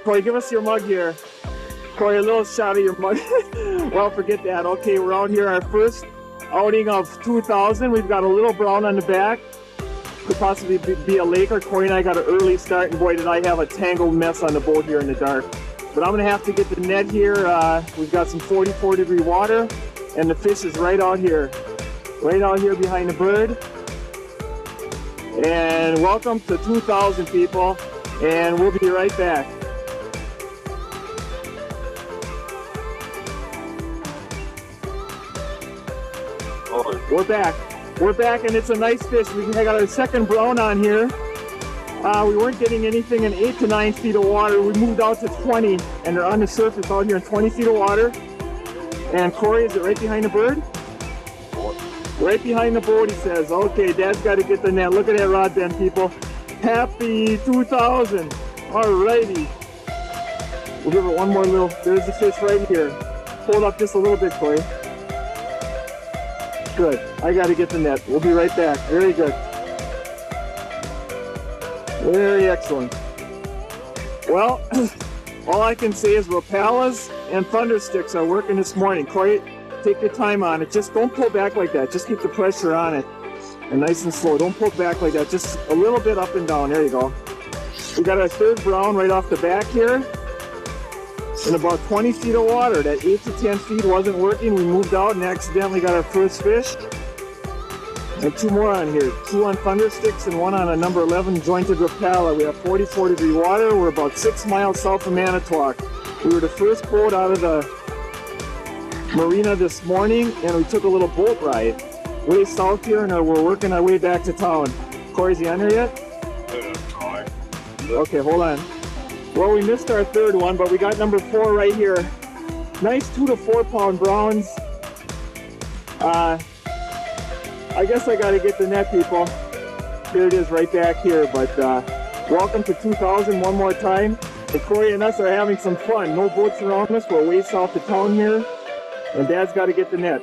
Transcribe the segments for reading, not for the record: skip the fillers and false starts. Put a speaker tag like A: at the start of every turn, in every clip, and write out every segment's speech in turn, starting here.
A: Corey, give us your mug here. Corey, a little shot of your mug. Well, forget that. Okay, we're out here, our first outing of 2000. We've got a little brown on the back. Could possibly be a Laker. Corey and I got an early start, and boy, did I have a tangled mess on the boat here in the dark. But I'm gonna have to get the net here. We've got some 44-degree water, and the fish is right out here behind the bird. And welcome to 2000, people, and we'll be right back. We're back, and it's a nice fish. We got our second brown on here. We weren't getting anything in 8 to 9 feet of water. We moved out to 20, and they're on the surface out here in 20 feet of water. And Corey, is it right behind the bird? Right behind the boat, he says. Okay, Dad's got to get the net. Look at that rod bend, people. Happy 2000. Alrighty. We'll give it one more little. There's the fish right here. Hold up just a little bit, Corey. Good. I got to get the net. We'll be right back. Very good. Very excellent. Well, all I can say is Rapalas and Thundersticks are working this morning. Corey, take your time on it. Just don't pull back like that. Just keep the pressure on it. And nice and slow. Don't pull back like that. Just a little bit up and down. There you go. We got our third brown right off the back here. In about 20 feet of water. That 8 to 10 feet wasn't working. We moved out and accidentally got our first fish. And two more on here. Two on Thundersticks and one on a number 11 jointed Rapala. We have 44-degree water. We're about 6 miles south of Manitowoc. We were the first boat out of the marina this morning, and we took a little boat ride way south here, and we're working our way back to town. Corey, is he on there yet? Okay, hold on. Well, we missed our third one, but we got number 4 right here. Nice 2 to 4 pound browns. I guess I got to get the net, people. Here it is right back here, but welcome to 2000 one more time. And Corey and us are having some fun. No boats around us. We're way south of town here, and Dad's got to get the net.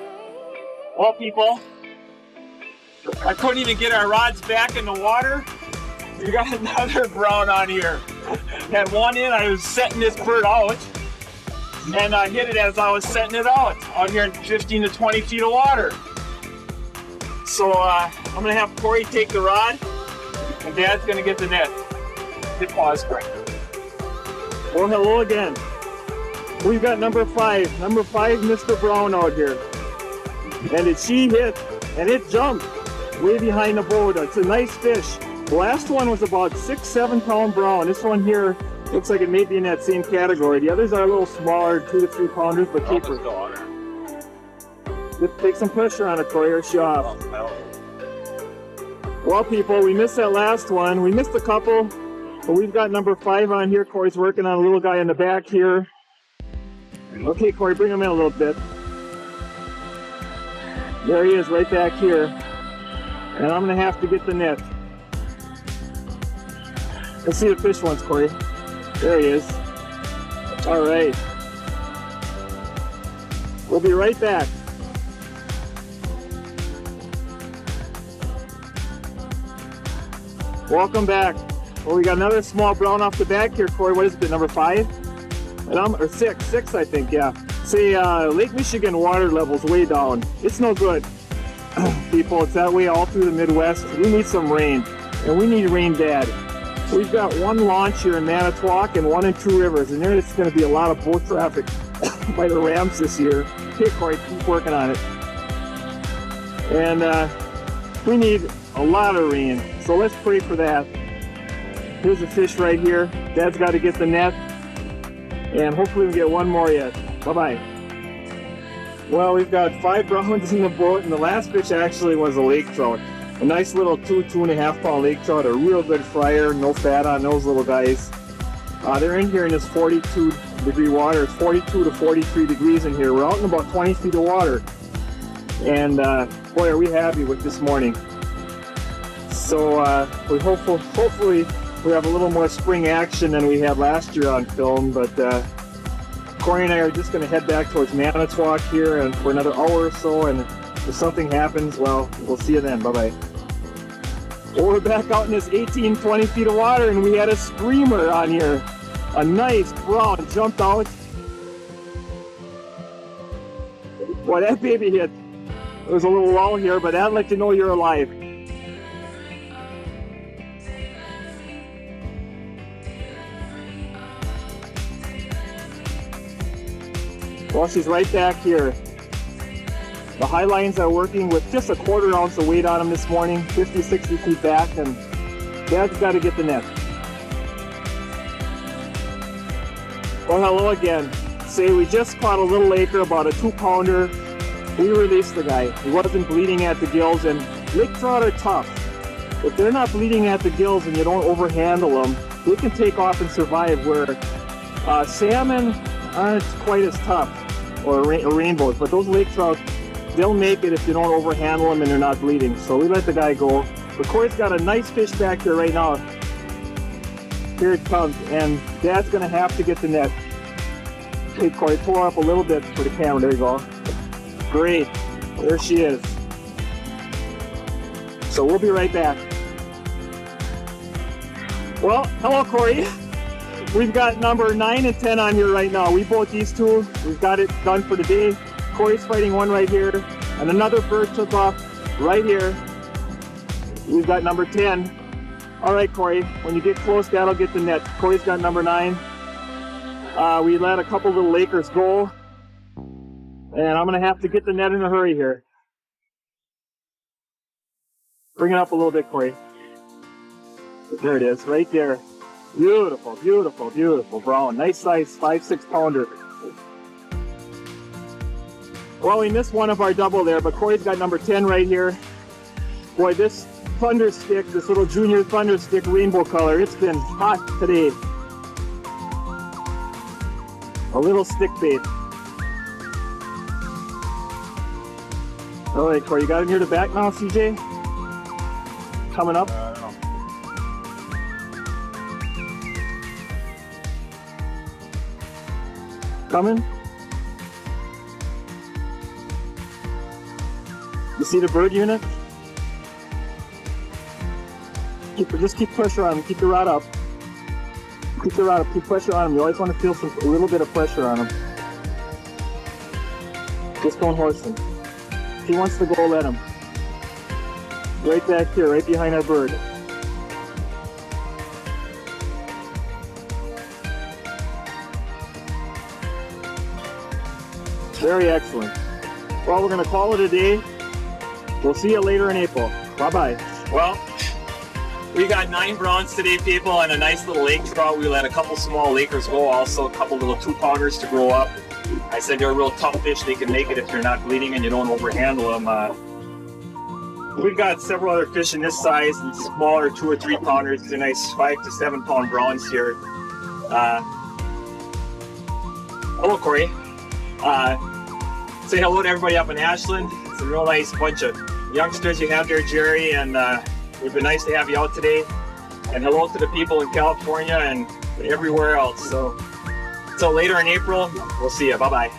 A: Well, people, I couldn't even get our rods back in the water. We got another brown on here. Had one in, I was setting this bird out, and I hit it as I was setting it out here in 15 to 20 feet of water. So I'm gonna have Corey take the rod, and Dad's gonna get the net. Hit pause, Corey. Well, hello again. We've got number 5, Mr. Brown out here. And she hit, and it jumped way behind the boat. It's a nice fish. The last one was about 6-7 pound brown. This one here looks like it may be in that same category. The others are a little smaller, 2 to 3 pounders, but keeper. Just take some pressure on it, Corey, or she off. Well, people, we missed that last one. We missed a couple, but we've got number 5 on here. Corey's working on a little guy in the back here. Okay, Corey, bring him in a little bit. There he is, right back here. And I'm gonna have to get the net. Let's see the fish once, Corey. There he is. All right. We'll be right back. Welcome back. Well, we got another small brown off the back here, Corey. What is it, number 5? Or 6, I think, yeah. See, Lake Michigan water level's way down. It's no good, people. It's that way all through the Midwest. We need some rain, and we need rain bad. We've got one launch here in Manitowoc and one in Two Rivers, and there's going to be a lot of boat traffic by the Rams this year. Okay, Corey, keep working on it. And we need a lot of rain, so let's pray for that. Here's a fish right here. Dad's got to get the net, and hopefully we get one more yet. Bye-bye. Well, we've got 5 browns in the boat, and the last fish actually was a lake trout. A nice little 2.5 pound lake trout, a real good fryer, no fat on those little guys. They're in here in this 42-degree water. It's 42 to 43 degrees in here. We're out in about 20 feet of water. And boy, are we happy with this morning. So we hopefully we have a little more spring action than we had last year on film. But Corey and I are just going to head back towards Manitowoc here and for another hour or so. And if something happens, well, we'll see you then. Bye-bye. Well, we're back out in this 18, 20 feet of water, and we had a screamer on here. A nice brown jumped out. Boy, that baby hit. It was a little low here, but that'd let you know you're alive. Well, she's right back here. The high lines are working with just a 1/4 ounce of weight on them this morning, 50, 60 feet back, and Dad's got to get the net. Well, hello again. Say we just caught a little acre, about a 2-pounder. We released the guy. He wasn't bleeding at the gills, and lake trout are tough. If they're not bleeding at the gills and you don't overhandle them, they can take off and survive, where salmon aren't quite as tough, or rainbows, but those lake trout, they'll make it if you don't overhandle them and they're not bleeding. So we let the guy go. But Corey's got a nice fish back there right now. Here it comes, and Dad's gonna have to get the net. Okay, Corey, pull her up a little bit for the camera. There you go. Great, there she is. So we'll be right back. Well, hello Corey. We've got number 9 and 10 on here right now. We boat these two. We've got it done for today. Corey's fighting one right here, and another bird took off right here. We've got number 10. All right, Corey, when you get close, that'll get the net. Corey's got number 9. We let a couple little acres go, and I'm gonna have to get the net in a hurry here. Bring it up a little bit, Corey. There it is, right there. Beautiful, beautiful, beautiful brown. Nice size 5, 6 pounder. Well, we missed one of our double there, but Corey's got number 10 right here. Boy, this thunder stick, this little junior thunder stick rainbow color, it's been hot today. A little stick bait. All right, Corey, you got him near the back now, CJ? Coming up. Coming. You see the bird unit? Just keep pressure on him. Keep the rod up. Keep the rod up. Keep pressure on him. You always want to feel a little bit of pressure on him. Just don't horse him. If he wants to go, let him. Right back here, right behind our bird. Very excellent. Well, we're going to call it a day. We'll see you later in April. Bye-bye. Well, we got 9 browns today, people, and a nice little lake trout. We let a couple small lakers go, also a couple little 2-pounders to grow up. I said they're real tough fish. They can make it if you're not bleeding and you don't overhandle them. We've got several other fish in this size and smaller 2 or 3 pounders. These are nice 5 to 7 pound browns here. Hello, Corey. Say hello to everybody up in Ashland. It's a real nice bunch of youngsters you have there, Jerry, and it's been nice to have you out today. And hello to the people in California and everywhere else. So later in April, we'll see you. Bye-bye.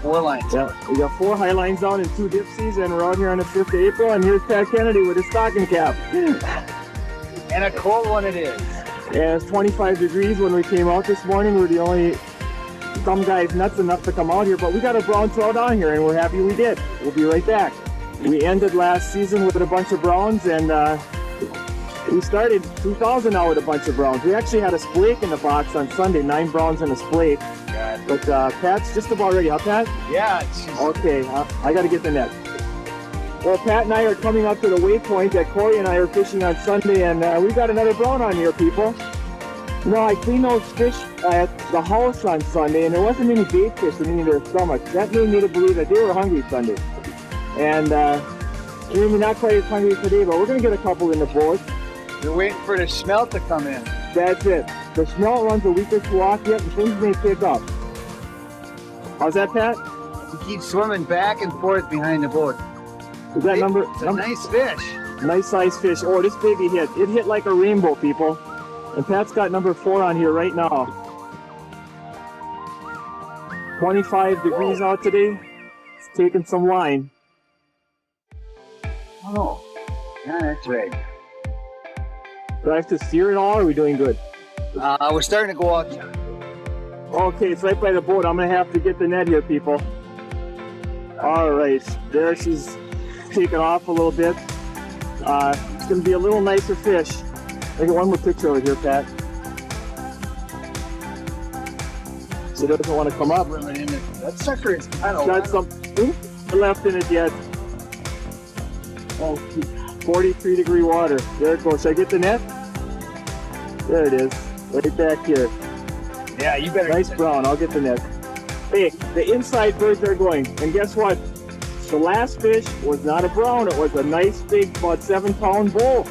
B: 4 lines.
A: Yeah, we got 4 high lines out and 2 dipsies, and we're out here on the 5th of April, and here's Pat Kennedy with his stocking cap.
B: And a cold one it is.
A: Yeah, it's 25 degrees when we came out this morning. We're the only, some guys nuts enough to come out here, but we got a brown trout on here, and we're happy we did. We'll be right back. We ended last season with a bunch of browns, and we started 2000 out with a bunch of browns. We actually had a splake in the box on Sunday, 9 browns and a splake. But Pat's just about ready, huh, Pat?
B: Yeah.
A: Okay, I got to get the net. Well, Pat and I are coming up to the waypoint that Corey and I are fishing on Sunday, and we got another brown on here, people. You know, I cleaned those fish at the house on Sunday, and there wasn't any bait fish in any of their stomachs. That made me to believe that they were hungry Sunday. And maybe not quite as hungry today, but we're going to get a couple in the boat.
B: You're waiting for the smelt to come in.
A: That's it. The smelt runs a week or 2 off yet, and things may pick up. How's that, Pat?
B: You keep swimming back and forth behind the boat.
A: Is that number?
B: It's a nice fish.
A: Nice size fish. Oh, this baby hit. It hit like a rainbow, people. And Pat's got number 4 on here right now. 25 degrees out today. It's taking some line.
B: Oh, yeah, that's right.
A: Do I have to steer it all, or are we doing good?
B: We're starting to go out.
A: Okay, it's right by the boat. I'm gonna have to get the net here, people. All right, there she's taking off a little bit. It's gonna be a little nicer fish. I got one more picture over here, Pat. She doesn't want to come up.
B: That sucker is kind of
A: Got some oops, left in it yet. Oh, 43-degree water. There it goes. Should I get the net? There it is. Right back here.
B: Yeah, you better.
A: Nice brown. I'll get the net. Hey, the inside birds are going. And guess what? The last fish was not a brown. It was a nice big, about 7-pound bull.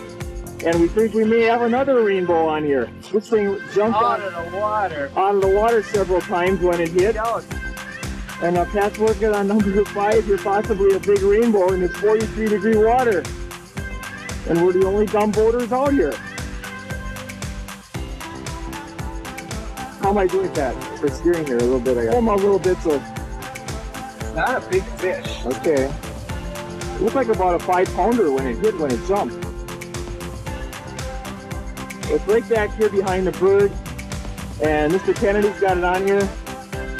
A: And we think we may have another rainbow on here. This thing jumped
B: Out of the water.
A: out of the water several times when it hit. And Pat's working on number 5 here, possibly a big rainbow in this 43-degree water. And we're the only dumb boaters out here. How am I doing, Pat? For steering here a little bit. I got my little bits of.
B: Not a big fish.
A: Okay. It looked like about a 5-pounder when it hit, when it jumped. It's right back here behind the bird. And Mr. Kennedy's got it on here.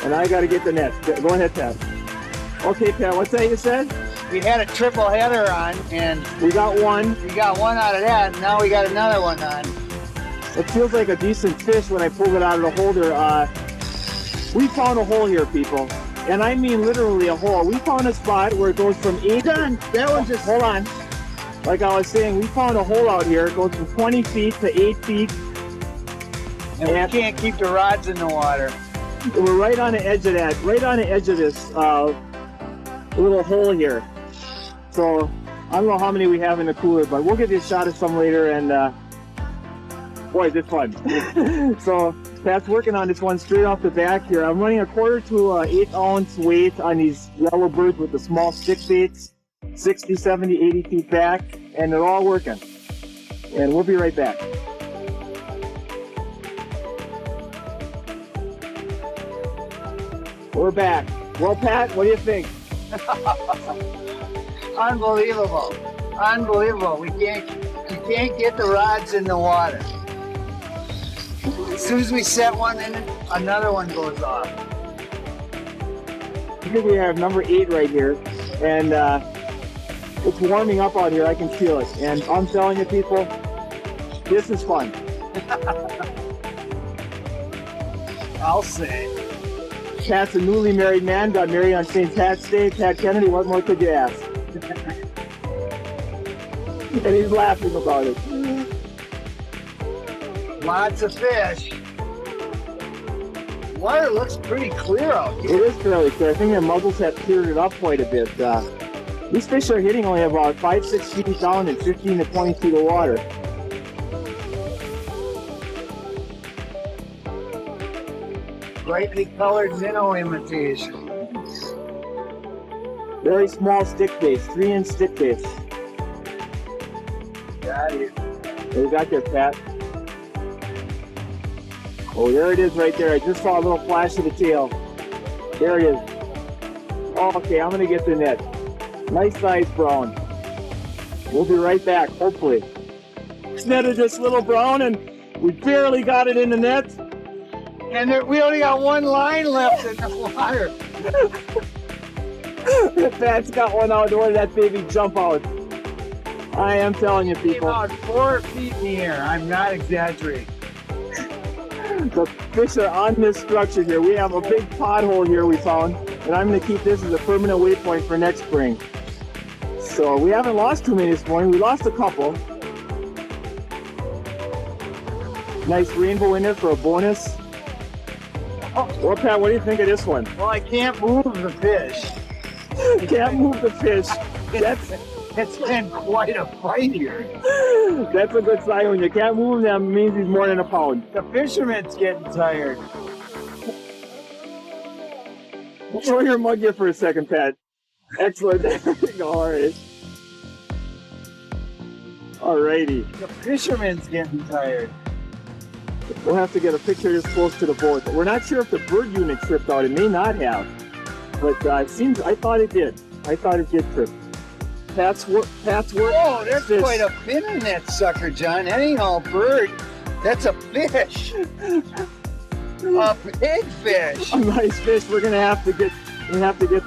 A: And I got to get the net. Go ahead, Pat. Okay, Pat, what's that you said?
B: We had a triple header on, and
A: We got one.
B: we got one out of that, and now we got another one on.
A: It feels like a decent fish when I pulled it out of the holder. We found a hole here, people. And I mean literally a hole. We found a spot where it goes from 8...
B: Done. That one just.
A: Hold on. Like I was saying, we found a hole out here. It goes from 20 feet to 8 feet.
B: And we can't keep the rods in the water.
A: We're right on the edge of that. Right on the edge of this little hole here. So, I don't know how many we have in the cooler, but we'll give you a shot of some later. And, boy, is it fun. So, Pat's working on this one straight off the back here. I'm running a 1/4 to 8-ounce weight on these yellow birds with the small stick baits. 60, 70, 80 feet back, and they're all working. And we'll be right back. We're back. Well, Pat, what do you think?
B: Unbelievable. Unbelievable. We can't get the rods in the water. As soon as we set one in, another one goes off.
A: Here we have number 8 right here, and it's warming up out here. I can feel it, and I'm telling you, people, this is fun.
B: I'll say.
A: Pat's a newly married man, got married on St. Pat's Day. Pat Kennedy, what more could you ask? And he's laughing about it.
B: Lots of fish. Water looks pretty clear out
A: It
B: here.
A: is fairly clear. I think their muzzles have cleared it up quite a bit. These fish are hitting only about 5-6 feet down in 15 to 20 feet of water.
B: Brightly colored minnow imitation.
A: Very small stick baits, 3-inch stick baits.
B: Got it.
A: There you got there, Pat. Oh, there it is right there. I just saw a little flash of the tail. There it is. Oh, okay, I'm gonna get the net. Nice size brown. We'll be right back, hopefully. Netted this little brown and we barely got it in the net.
B: And we only got one line left in the water.
A: Pat's got one out. Where did that baby jump out? I am telling you,
B: Came
A: people.
B: out 4 feet in the air. I'm not exaggerating.
A: The fish are on this structure here. We have a big pothole here we found, and I'm going to keep this as a permanent waypoint for next spring. So we haven't lost too many this morning. We lost a couple. Nice rainbow in there for a bonus. Oh, well, Pat, what do you think of this one?
B: Well, I can't move the fish.
A: Can't move the fish.
B: It's been quite a fight here.
A: That's a good sign. When you can't move them, it means he's more than a pound.
B: The fisherman's getting tired.
A: Throw your mug here for a second, Pat. Excellent. There we go. All right. Alrighty.
B: The fisherman's getting tired.
A: We'll have to get a picture this close to the boat. We're not sure if the bird unit tripped out. It may not have. But it seems, I thought it did. I thought it did trip. Pat's work.
B: Oh, there's
A: Fish.
B: quite a fin in that sucker, John. That ain't all bird. That's a fish. A big fish.
A: A nice fish. We're gonna have to get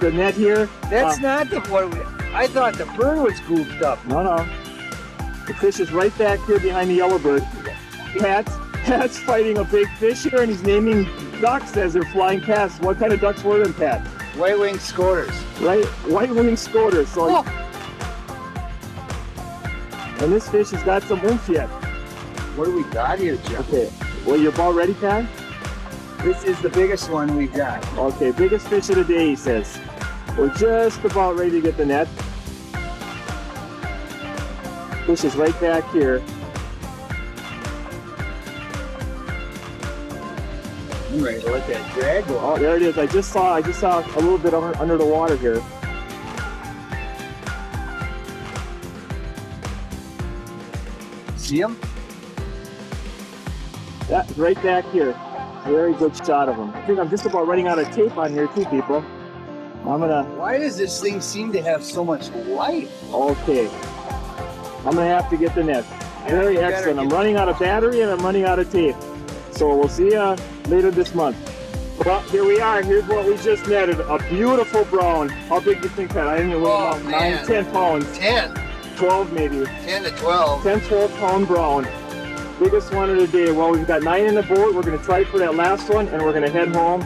A: the net here.
B: That's not the one. I thought the bird was goofed up.
A: No. The fish is right back here behind the yellow bird. Pat's fighting a big fish here, and he's naming ducks as they're flying past. What kind of ducks were them, Pat?
B: White-winged scoters.
A: Right, white-winged scoters. So, and this fish has got some oomph yet.
B: What do we got here, Jeff?
A: Okay, well, you're about ready, Pat?
B: This is the biggest one we got.
A: Okay, biggest fish of the day, he says. We're just about ready to get the net. Fish is right back here.
B: I'm ready to let that drag go.
A: Oh, there it is. I just saw a little bit under the water here.
B: See him?
A: Yeah, right back here. Very good shot of him. I think I'm just about running out of tape on here too, people.
B: Why does this thing seem to have so much life?
A: Okay. I'm gonna have to get the net. Very excellent. I'm running out of battery and I'm running out of tape. So we'll see you later this month. Well, here we are. Here's what we just netted. A beautiful brown. How big do you think, Pat? I didn't know about 9, 10 pounds.
B: 10.
A: 12 maybe.
B: 10 to 12.
A: 10, 12 pound brown. Biggest one of the day. Well, we've got 9 in the boat. We're going to try for that last one, and we're going to head home.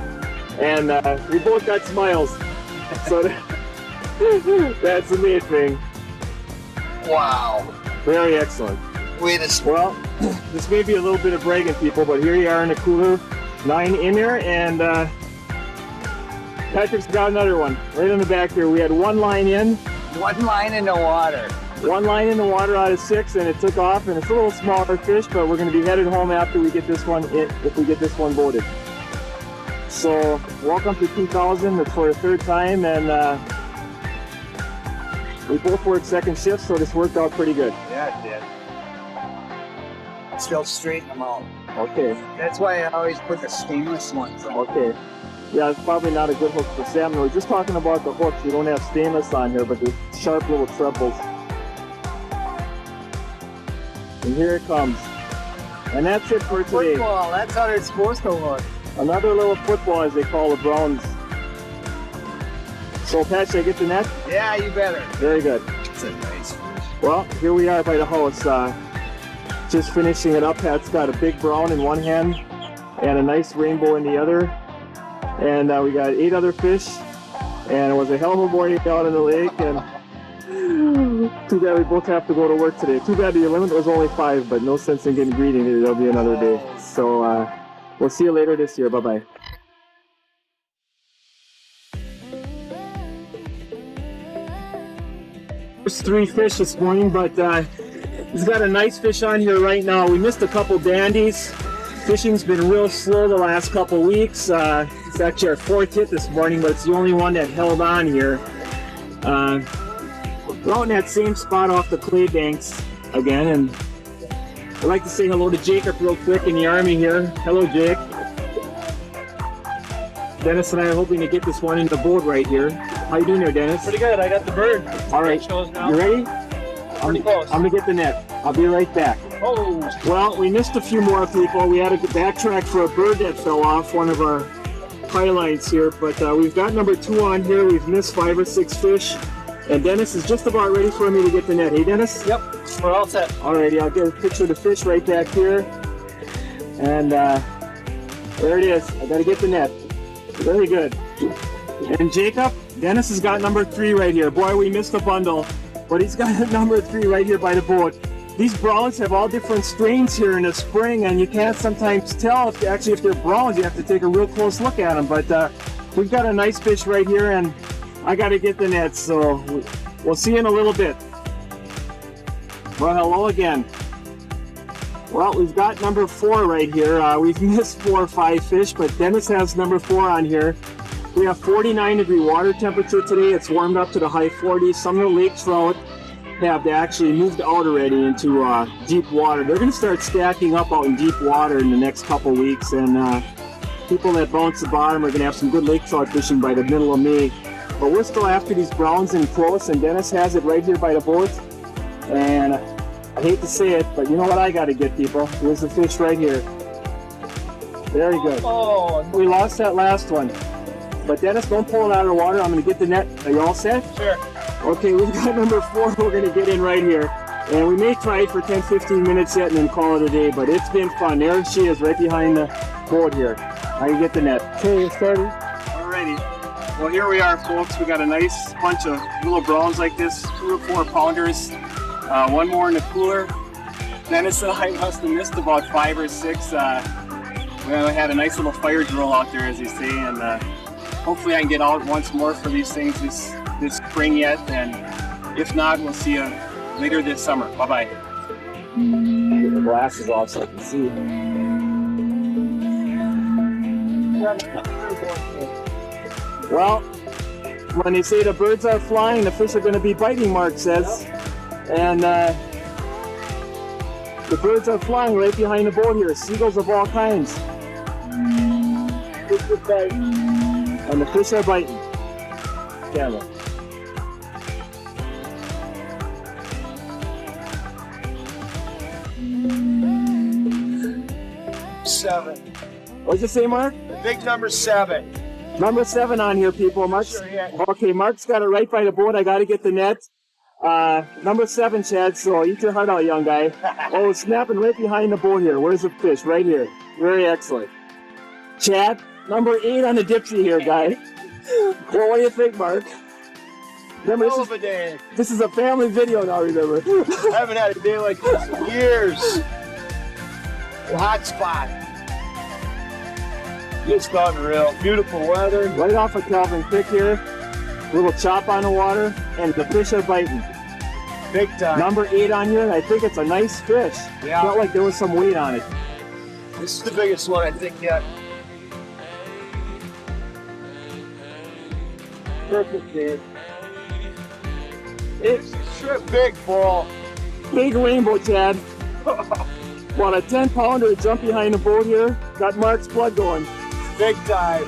A: And we both got smiles. So that's the main thing.
B: Wow.
A: Very excellent. Well, this may be a little bit of bragging, people, but here you are in the cooler. 9 in there, and Patrick's got another one right in the back here. We had 1 line in.
B: 1 line in the water.
A: 1 line in the water out of 6, and it took off, and it's a little smaller fish, but we're going to be headed home after we get this one if we get this one boated. So welcome to 2000. It's for the 3rd time, and we both worked second shift, so this worked out pretty good.
B: Yeah, it did. Still straighten them out.
A: Okay.
B: That's why I always put the stainless ones on.
A: Okay. Yeah, it's probably not a good hook for salmon. We're just talking about the hooks. We don't have stainless on here, but the sharp little trebles. And here it comes. And that's it for today.
B: Football, that's how it's supposed to look.
A: Another little football, as they call the Browns. So, Pat, should I get the net?
B: Yeah, you better.
A: Very good.
B: It's a nice fish.
A: Well, here we are by the house. Just finishing it up. Pat's got a big brown in one hand and a nice rainbow in the other. And we got 8 other fish. And it was a hell of a morning out in the lake. And too bad we both have to go to work today. Too bad the limit was only 5, but no sense in getting greedy. There'll be another day. So we'll see you later this year. Bye-bye. There's 3 fish this morning, but he's got a nice fish on here right now. We missed a couple dandies. Fishing's been real slow the last couple weeks. It's actually our 4th hit this morning, but it's the only one that held on here. We're out in that same spot off the clay banks again, and I'd like to say hello to Jacob real quick in the Army here. Hello, Jake. Dennis and I are hoping to get this one in the boat right here. How you doing there, Dennis?
C: Pretty good. I got the bird.
A: All right. You ready?
C: Pretty close.
A: I'm gonna get the net. I'll be right back.
C: Oh.
A: Well, we missed a few more people. We had to backtrack for a bird that fell off, one of our highlights here. But we've got number 2 on here. We've missed 5 or 6 fish. And Dennis is just about ready for me to get the net. Hey, Dennis?
C: Yep. We're all set.
A: Alrighty, I'll get a picture of the fish right back here. And there it is. I gotta get the net. Very good. And Jacob, Dennis has got number 3 right here. Boy, we missed a bundle. But he's got number 3 right here by the boat. These browns have all different strains here in the spring, and you can't sometimes tell if they're browns. You have to take a real close look at them. But we've got a nice fish right here, and I got to get the net, so we'll see you in a little bit. Well, hello again. Well, we've got number 4 right here. We've missed 4 or 5 fish, but Dennis has number 4 on here. We have 49-degree water temperature today. It's warmed up to the high 40s. Some of the lake trout have actually moved out already into deep water. They're going to start stacking up out in deep water in the next couple weeks, and people that bounce the bottom are going to have some good lake trout fishing by the middle of May. But we're still after these browns and close, and Dennis has it right here by the boat. And I hate to say it, but you know what I got to get, people? Here's the fish right here. Very good.
C: Oh,
A: We lost that last one. But Dennis, don't pull it out of the water. I'm going to get the net. Are you all set?
C: sure.
A: Okay, we've got number 4 we're going to get in right here. And we may try it for 10-15 minutes yet and then call it a day, but it's been fun. There she is right behind the boat here. I can get the net. Okay, it's started. Alrighty. Well, here we are, folks. We got a nice bunch of little browns like this, 2 or 4 pounders. One more in the cooler. Dennis and I must have missed about 5 or 6. We had a nice little fire drill out there, as they say, and hopefully I can get out once more for these things this spring yet, and if not, we'll see you later this summer. Bye-bye. Get the glasses off so I can see. Well, when they say the birds are flying, the fish are going to be biting, Mark says. And the birds are flying right behind the boat here. Seagulls of all kinds. And the fish are biting. Camera.
B: Seven.
A: What'd you say, Mark?
B: The big number 7.
A: Number 7 on here, people. Mark's,
B: Sure, yeah.
A: Okay, Mark's got it right by the boat. I got to get the net. Number 7, Chad. So eat your heart out, young guy. Oh, it's snapping right behind the boat here. Where's the fish? Right here. Very excellent. Chad, number 8 on the dipsy here, guy. Well, what do you think, Mark? Remember,
B: Hell of a day.
A: this is a family video now, remember?
B: I haven't had a day like this in years. Hot spot. Just unreal. Beautiful weather.
A: Right off of Calvin Creek here. Little chop on the water, and the fish are biting.
B: Big time.
A: Number 8 on here, and I think it's a nice fish.
B: Yeah.
A: Felt like there was some weight on it.
B: This is the biggest one I think yet. Perfect day. It's a big ball.
A: Big rainbow, Chad. What, a 10-pounder jump behind the boat here? Got Mark's blood going.
B: Big time.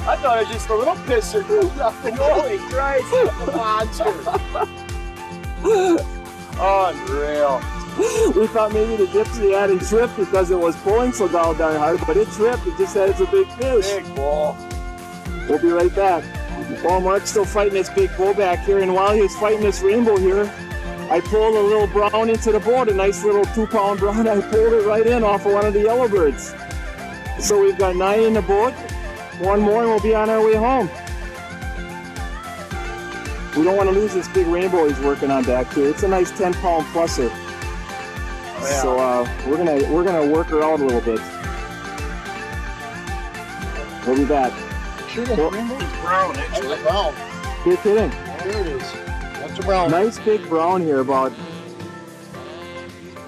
B: I thought it was just a little pisser. Holy Christ, a monster. Unreal.
A: We thought maybe the dipsy hadn't tripped because it was pulling so darn hard, but it tripped. It just said it's a big fish.
B: Big ball.
A: We'll be right back. Well, Mark's still fighting this big bull back here, and while he was fighting this rainbow here, I pulled a little brown into the boat, a nice little 2-pound brown. I pulled it right in off of one of the yellowbirds. So we've got 9 in the boat. One more and we'll be on our way home. We don't want to lose this big rainbow he's working on back here. It's a nice 10-pound pluser.
B: Oh, yeah.
A: So we're gonna work her out a little bit. We'll be back.
B: Sure, the rainbow is brown, actually. Brown.
A: You're kidding.
B: There it is. That's a brown.
A: Nice big brown here. About.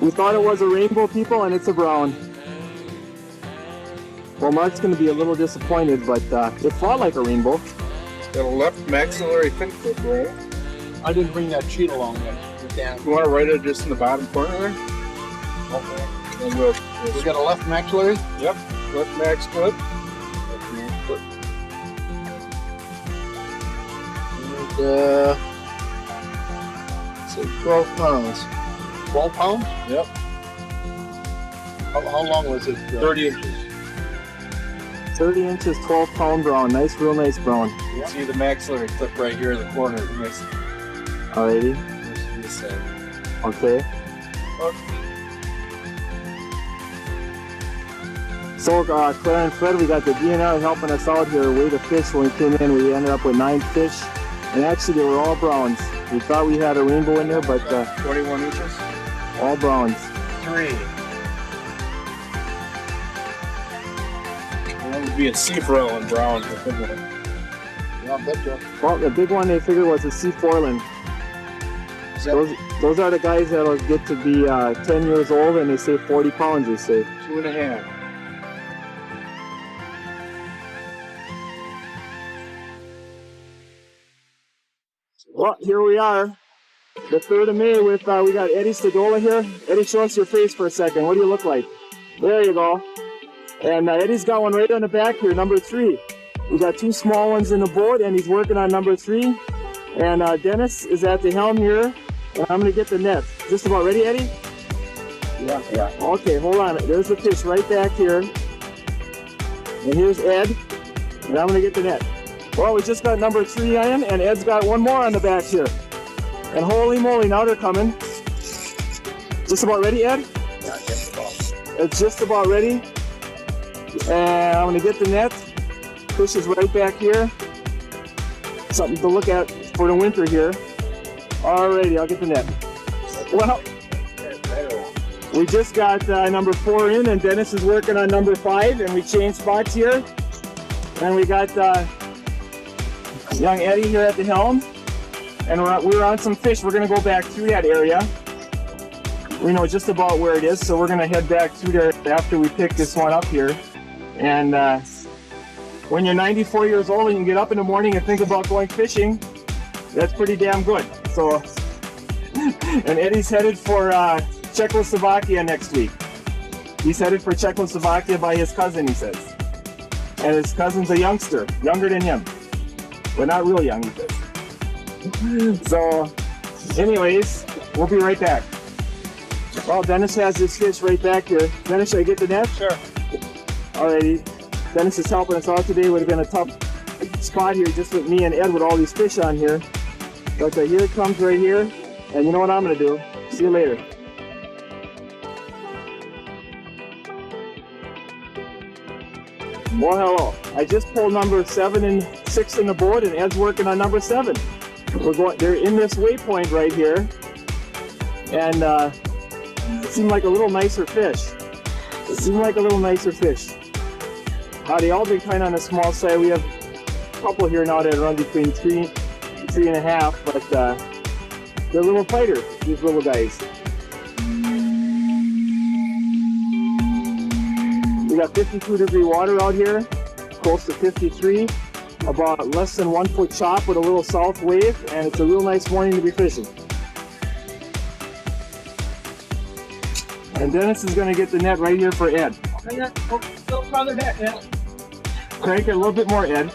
A: We thought it was a rainbow, people, and it's a brown. Well, Mark's going to be a little disappointed, but it fought like a rainbow.
D: Got a left maxillary fin clip roll.
B: I didn't bring that sheet along yet.
D: You want to write it just in the bottom corner there?
B: Okay.
D: And we'll
B: We got a left maxillary.
D: yep, left max clip. Left max clip.
B: And, say 12 pounds. 12 pounds?
D: Yep,
B: How long was it?
D: 30 inches.
A: 30 inches, 12-pound brown. Nice, real nice brown.
D: You can see the maxillary clip right here in the corner. Nice.
A: Alrighty.
D: This side.
A: Okay. So, Claire and Fred, we got the DNR helping us out here weigh the fish. When we came in, we ended up with 9 fish. And actually, they were all browns. We thought we had a rainbow in there, but
D: 21 inches.
A: all browns.
B: 3.
D: That would be a sea frill and brown.
B: Yeah, I betcha.
A: Well, the big one they figured was a sea foreland.
B: Is that
A: Those are the guys that'll get to be 10 years old, and they say 40 pounds, they say.
D: 2.5.
A: Well, here we are. The 3rd of May with, we got Eddie Stadola here. Eddie, show us your face for a second. What do you look like? There you go. And Eddie's got one right on the back here, number 3. We got 2 small ones in the boat, and he's working on number 3. And Dennis is at the helm here. And I'm gonna get the net. Just about ready, Eddie?
B: Yeah.
A: Okay, hold on. There's the fish right back here. And here's Ed. And I'm gonna get the net. Well, we just got number 3 in, and Ed's got one more on the back here. And holy moly, now they're coming. Just about ready, Ed? It's just about ready. And I'm gonna get the net. Fish is right back here. Something to look at for the winter here. Alrighty, I'll get the net. Well, we just got number 4 in, and Dennis is working on number 5, and we changed spots here. And we got young Eddie here at the helm, and we're on some fish. We're gonna go back through that area. We know just about where it is, so we're gonna head back through there after we pick this one up here. And when you're 94 years old and you can get up in the morning and think about going fishing, that's pretty damn good. So, and Eddie's headed for Czechoslovakia next week. He's headed for Czechoslovakia by his cousin, he says. And his cousin's a youngster, younger than him. But not real young, he says. So, anyways, we'll be right back. Well, Dennis has his fish right back here. Dennis, should I get the net?
C: Sure.
A: Alrighty. Dennis is helping us out today. Would have been a tough spot here just with me and Ed with all these fish on here. But here it comes right here. And you know what I'm going to do? See you later. Well, hello. I just pulled number 7 and 6 in the boat, and Ed's working on number 7. They're in this waypoint right here. And it seemed like a little nicer fish. They all been kind of on the small side. We have a couple here now that run between 3.5, but they're a little fighter, these little guys. We got 52-degree water out here, close to 53, about less than 1 foot chop with a little south wave, and it's a real nice morning to be fishing. And Dennis is going to get the net right here for Ed.
C: Go farther back, yeah.
A: Crank it a little bit more, Ed.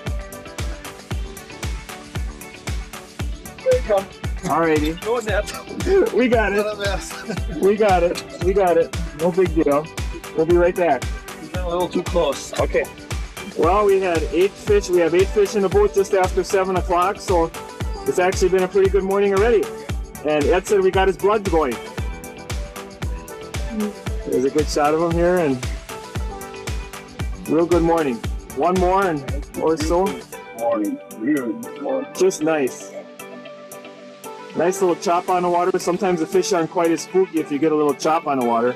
C: There you go.
A: Alrighty.
C: No net.
A: We got it. We got it. No big deal. We'll be right back.
C: You're getting a little too close.
A: Okay. Well, we had 8 fish. We have 8 fish in the boat just after 7 o'clock, so it's actually been a pretty good morning already. And Ed said we got his blood going. There's a good shot of him here, and real good morning. One more and or so.
B: Morning.
A: Just nice. Nice little chop on the water. Sometimes the fish aren't quite as spooky if you get a little chop on the water.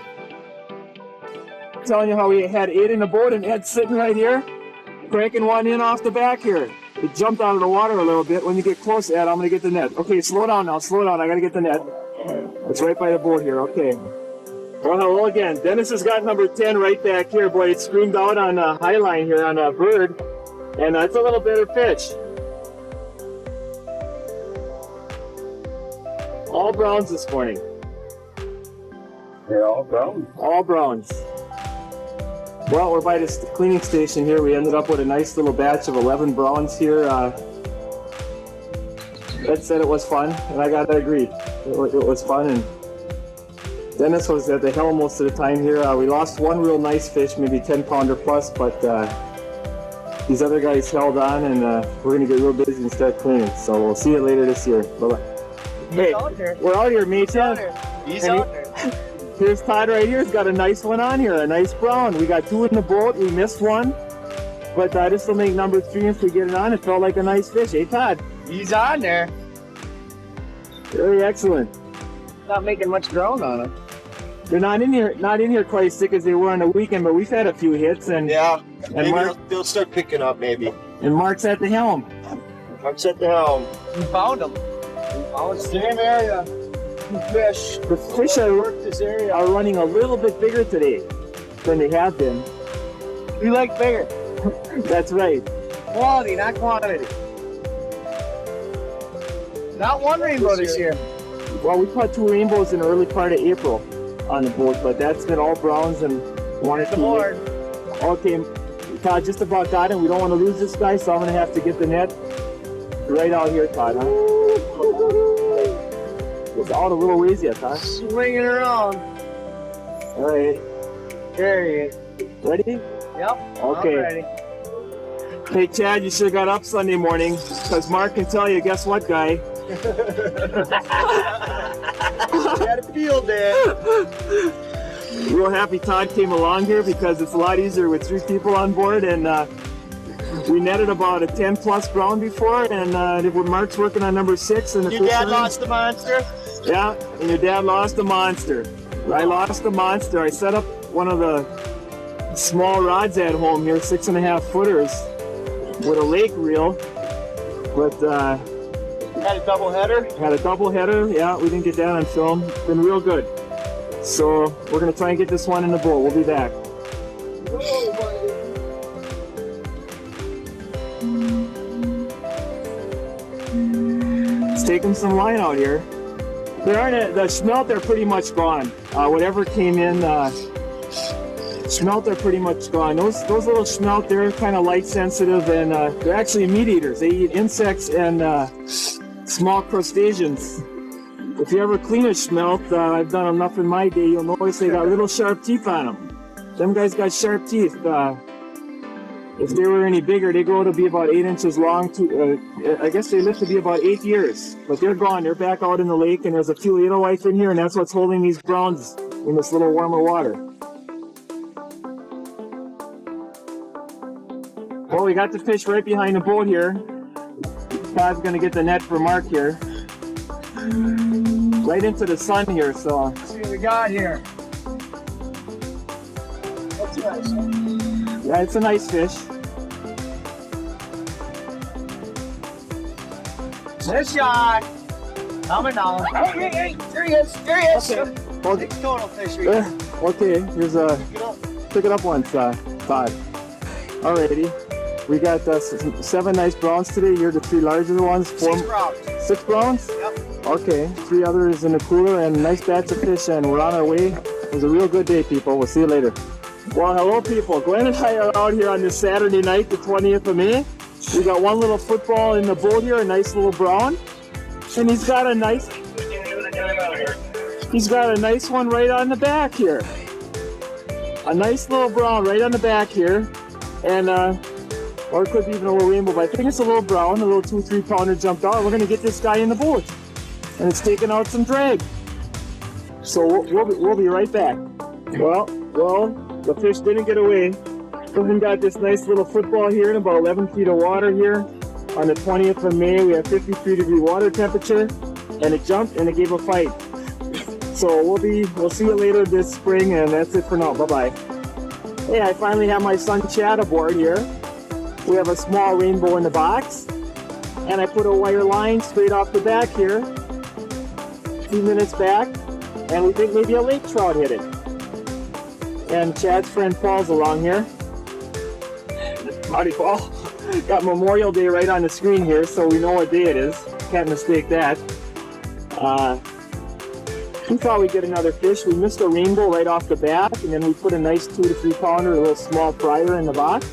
A: I'm telling you how we had 8 in the boat, and Ed's sitting right here, cranking one in off the back here. It jumped out of the water a little bit. When you get close, Ed, I'm going to get the net. Okay, slow down now. Slow down. I got to get the net. It's right by the boat here. Okay. Well, hello again. Dennis has got number 10 right back here. Boy, it screamed out on the high line here on a bird, and it's a little better fish. All browns this morning.
B: They're all brown.
A: All browns. Well, we're by this cleaning station here. We ended up with a nice little batch of 11 browns here. Ed said it was fun, and I gotta agree. It was fun, and Dennis was at the helm most of the time here. We lost one real nice fish, maybe 10-pounder plus, but these other guys held on, and we're going to get real busy and start cleaning. So we'll see you later this year. Bye-bye. Hey, we're out here, mate.
C: He's out there.
A: Here's Todd right here. He's got a nice one on here, a nice brown. We got 2 in the boat. We missed one, but this will make number 3 if we get it on. It felt like a nice fish. Hey, Todd.
C: He's on there.
A: Very excellent.
C: Not making much ground on him.
A: They're not in here quite as thick as they were on the weekend, but we've had a few hits, and
D: Yeah,
A: and
D: maybe
A: Mark,
D: they'll start picking up, maybe.
A: and Mark's at the helm.
D: I'm set the helm.
C: We found him.
B: Oh, same area. Fish.
A: The fish are
B: This area.
A: running a little bit bigger today than they have been.
C: We like bigger.
A: That's right.
C: Quality, not quantity. Not one rainbow this year.
A: Well, we caught 2 rainbows in the early part of April on the boat, but that's been all browns and 1 or 2.
C: The board.
A: Okay, Todd just about got it. We don't want to lose this guy, so I'm going to have to get the net right out here, Todd, huh? It's out a little ways yet, huh?
C: Swinging around.
A: All right.
C: There he is.
A: Ready?
C: Yep.
A: Okay.
C: I'm ready.
A: Hey, Chad, you should have got up Sunday morning, because Mark can tell you, guess what, guy?
C: Had a field day.
A: Real happy Todd came along here because it's a lot easier with 3 people on board, and we netted about a 10 plus brown before, and Mark's working on number 6. And
C: Your dad lost the monster?
A: Yeah, and your dad lost a monster. I lost a monster. I set up one of the small rods at home here, 6.5 footers, with a lake reel, but
C: Had a double header?
A: had a double header. Yeah, we didn't get that on film. Been real good. So we're gonna try and get this one in the boat. We'll be back. Let's take him some line out here. There aren't the smelt are pretty much gone. Whatever came in, smelt are pretty much gone. Those little smelt, they're kind of light sensitive, and they're actually meat eaters. They eat insects and small crustaceans. If you ever clean a smelt, I've done enough in my day, you'll notice they got little sharp teeth on them. Them guys got sharp teeth. If they were any bigger, they grow to be about 8 inches long. I guess they live to be about 8 years. But they're gone. They're back out in the lake, and there's a few edelweiss in here, and that's what's holding these browns in this little warmer water. Well, we got the fish right behind the boat here. Todd's gonna get the net for Mark here. Right into the sun here, so.
C: Let's see what we got here. What's nice?
A: Yeah, it's a nice fish.
C: This shot. Coming down. Hey, there he is. There he is.
A: Okay. Hold it.
C: Big total fish right here.
A: Okay, here's a.
C: Pick it up.
A: Pick it up once, Todd. Alrighty. We got 7 nice browns today. You're the 3 larger ones.
C: 6 browns.
A: 6 browns?
C: Yep.
A: Okay. 3 others in the cooler, and nice batch of fish, and we're on our way. It was a real good day, people. We'll see you later. Well, hello, people. Glenn and I are out here on this Saturday night, the 20th of May. We got one little football in the boat here, a nice little brown, and he's got a nice one right on the back here. A nice little brown right on the back here, and or it could be even a little rainbow, but I think it's a little brown, a little 2-3 pounder jumped out. We're gonna get this guy in the boat, and it's taking out some drag. So we'll be right back. Well, the fish didn't get away. We've got this nice little football here in about 11 feet of water here. On the 20th of May, we have 53-degree water temperature, and it jumped and it gave a fight. So we'll see you later this spring, and that's it for now. Bye-bye. Hey, I finally have my son Chad aboard here. We have a small rainbow in the box, and I put a wire line straight off the back here, 2 minutes back, and we think maybe a lake trout hit it. And Chad's friend Paul's along here. Howdy, Paul. Got Memorial Day right on the screen here, so we know what day it is. Can't mistake that. We thought we'd get another fish. We missed a rainbow right off the bat, and then we put a nice 2 to 3 pounder, a little small fryer in the box.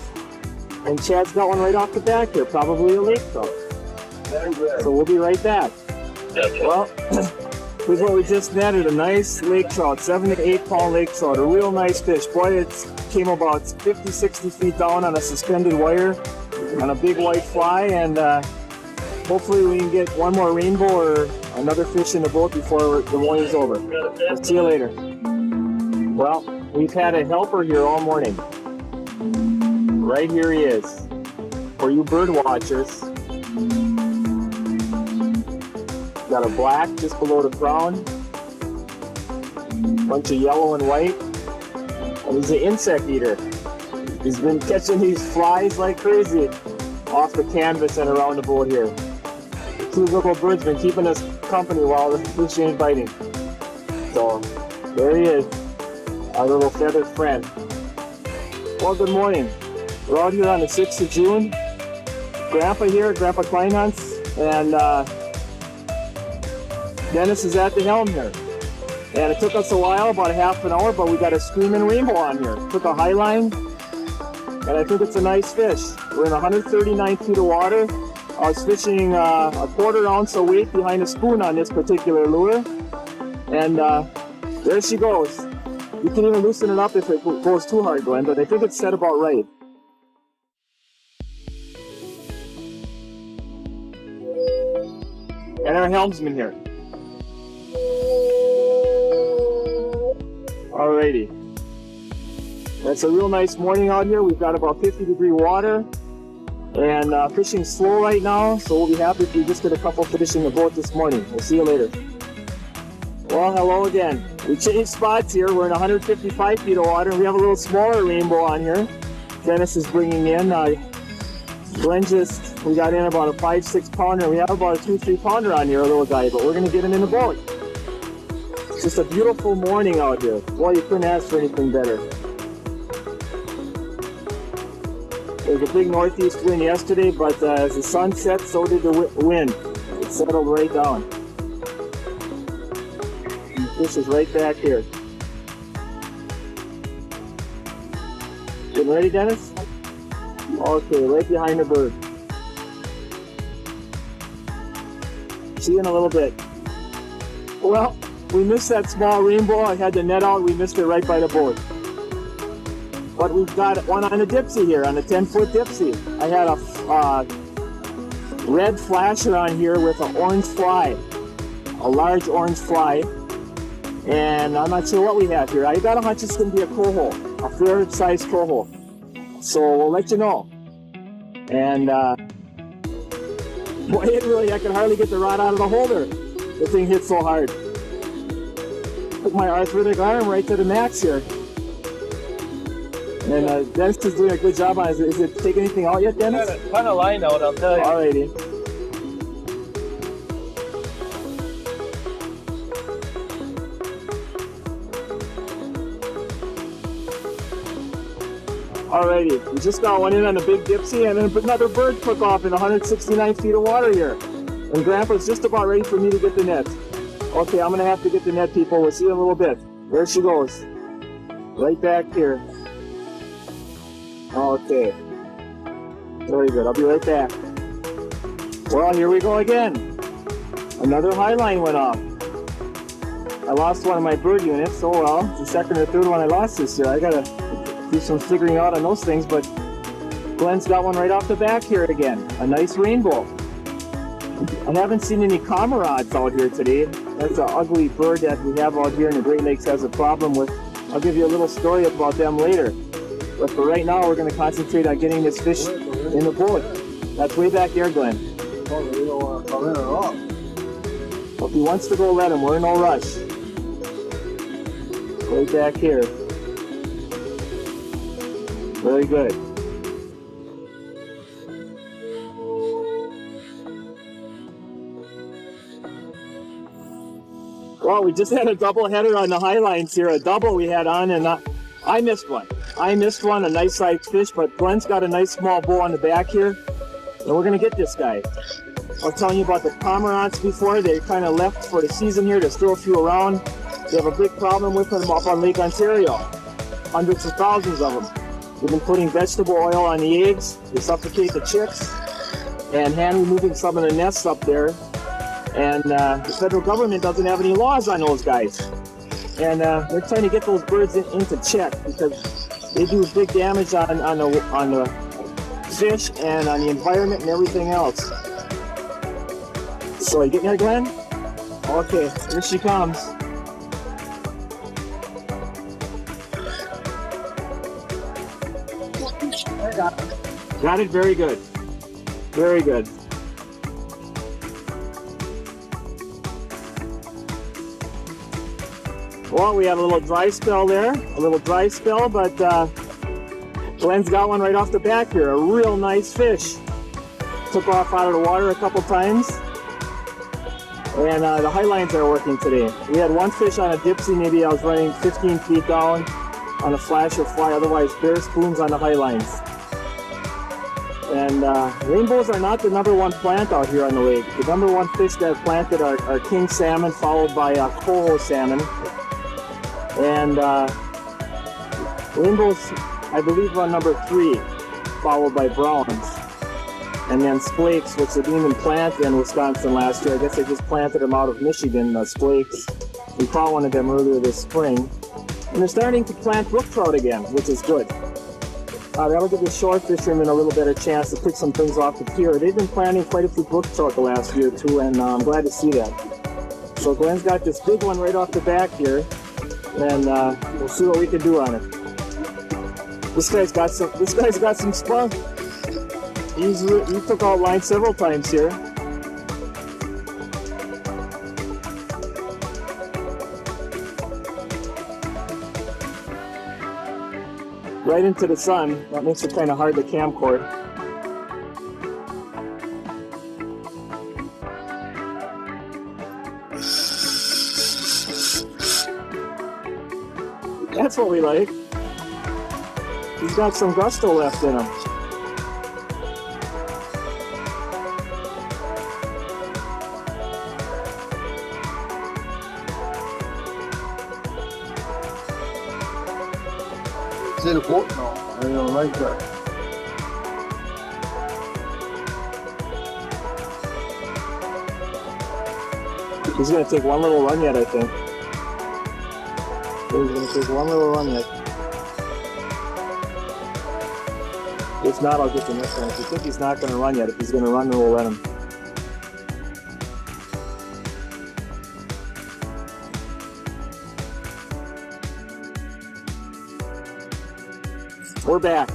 A: And Chad's got one right off the back here, probably a lake trout. So we'll be right back. Well, here's what we just netted, a nice lake trout, 7 to 8 pound lake trout, a real nice fish. Boy, it came about 50, 60 feet down on a suspended wire on a big white fly, and hopefully we can get one more rainbow or another fish in the boat before the morning's over. We'll see you later. Well, we've had a helper here all morning. Right here he is. For you bird watchers. Got a black just below the crown. Bunch of yellow and white. And he's an insect eater. He's been catching these flies like crazy off the canvas and around the boat here. The 2 little birds been keeping us company while the fish ain't biting. So, there he is. Our little feathered friend. Well, good morning. We're out here on the 6th of June. Grandpa here, Grandpa Kleinhans, and Dennis is at the helm here. And it took us a while, about a half an hour, but we got a screaming rainbow on here. Took a high line, and I think it's a nice fish. We're in 139 feet of water. I was fishing a 1/4 ounce of weight behind a spoon on this particular lure. And there she goes. You can even loosen it up if it goes too hard, Glenn, but I think it's set about right. And our helmsman here. Alrighty. It's a real nice morning out here. We've got about 50-degree water. And fishing slow right now, so we'll be happy if we just did a couple fish in the boat this morning. We'll see you later. Well, hello again. We changed spots here. We're in 155 feet of water, and we have a little smaller rainbow on here. Dennis is bringing in. Glenn we got in about a 5-6 pounder. We have about a 2-3 pounder on here, a little guy, but we're going to get him in the boat. It's just a beautiful morning out here. Boy, you couldn't ask for anything better. There was a big northeast wind yesterday, but as the sun set, so did the wind. It settled right down. And the fish is right back here. Getting ready, Dennis? Okay, right behind the bird. See you in a little bit. Well, we missed that small rainbow. I had the net out. We missed it right by the boat. But we've got one on a dipsy here, on a 10-foot dipsy. I had a red flasher on here with an orange fly, a large orange fly. And I'm not sure what we have here. I got a hunch it's going to be a coho, a fair-sized coho. So we'll let you know. And boy, I could hardly get the rod out of the holder. The thing hit so hard. Took my arthritic arm right to the max here. And Dennis is doing a good job on it. Is it taking anything out yet, Dennis?
C: Got a ton of line out, I'll tell you.
A: Alrighty. Alrighty, we just got one in on a big dipsy, and then another bird took off in 169 feet of water here. And Grandpa's just about ready for me to get the net. Okay, I'm gonna have to get the net, people. We'll see you in a little bit. There she goes. Right back here. Okay. Very good. I'll be right back. Well, here we go again. Another high line went off. I lost one of my bird units. Oh well, it's the second or third one I lost this year. I gotta do some figuring out on those things, but Glenn's got one right off the back here again. A nice rainbow. I haven't seen any comrades out here today. That's an ugly bird that we have out here in the Great Lakes has a problem with. I'll give you a little story about them later. But for right now, we're going to concentrate on getting this fish in the boat. That's way back there, Glenn.
B: Oh, they don't want to come in at all.
A: Well, if he wants to go, let him. We're in no rush. Right back here. Very good. Well, we just had a double header on the high lines here. A double we had on, and I missed one. A nice sized fish, but Glenn's got a nice small bow on the back here, and we're going to get this guy. I was telling you about the cormorants before. They kind of left for the season here. There's still a few around. They have a big problem with them up on Lake Ontario. Hundreds of thousands of them. We've been putting vegetable oil on the eggs. They suffocate the chicks, and hand removing some of the nests up there. And the federal government doesn't have any laws on those guys. And they're trying to get those birds into check because they do big damage on the fish and on the environment and everything else. So you getting there, Glenn? Okay, here she comes. Got it, very good. Very good. Well, we have a little dry spell there, but Glenn's got one right off the back here, a real nice fish. Took off out of the water a couple times, and the high lines are working today. We had one fish on a dipsy, maybe I was running 15 feet down on a flasher fly, otherwise bare spoons on the high lines. And rainbows are not the number one plant out here on the lake. The number one fish that are planted are king salmon, followed by coho salmon. And rainbows, I believe, are number 3, followed by browns. And then splakes, which they didn't even plant in Wisconsin last year. I guess they just planted them out of Michigan, splakes. We caught one of them earlier this spring. And they're starting to plant brook trout again, which is good. That'll give the shore fishermen a little bit of chance to pick some things off the pier. They've been planting quite a few brook trout the last year too, and I'm glad to see that. So Glenn's got this big one right off the back here, and we'll see what we can do on it. This guy's got some spunk. He took out line several times here. Right into the sun. That makes it kind of hard to camcord. That's what we like. He's got some gusto left in him.
B: Is it a boat? No, I don't like that.
A: He's going to take one little run yet, I think. He's going to take one little run yet. If not, I'll get the next one. If you think he's not going to run yet, if he's going to run, then we'll let him. We're back.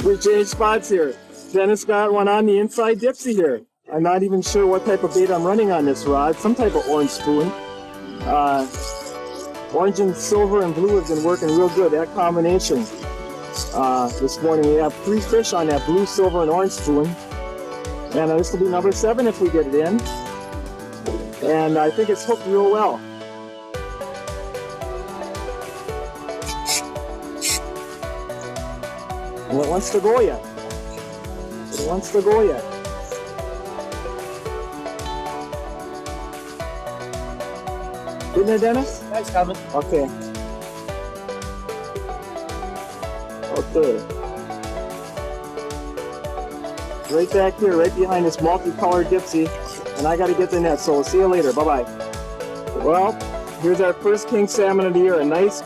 A: We changed spots here. Dennis got one on the inside dipsy here. I'm not even sure what type of bait I'm running on this rod. Some type of orange spoon. Orange and silver and blue have been working real good. That combination. This morning we have 3 fish on that blue, silver, and orange spoon. And this will be number 7 if we get it in. And I think it's hooked real well. And it wants to go yet. It wants to go yet. Didn't it, Dennis?
C: That's coming.
A: Okay. Okay. Right back here, right behind this multicolored dipsy. And I gotta get the net, so we'll see you later. Bye-bye. Well, here's our first king salmon of the year. A nice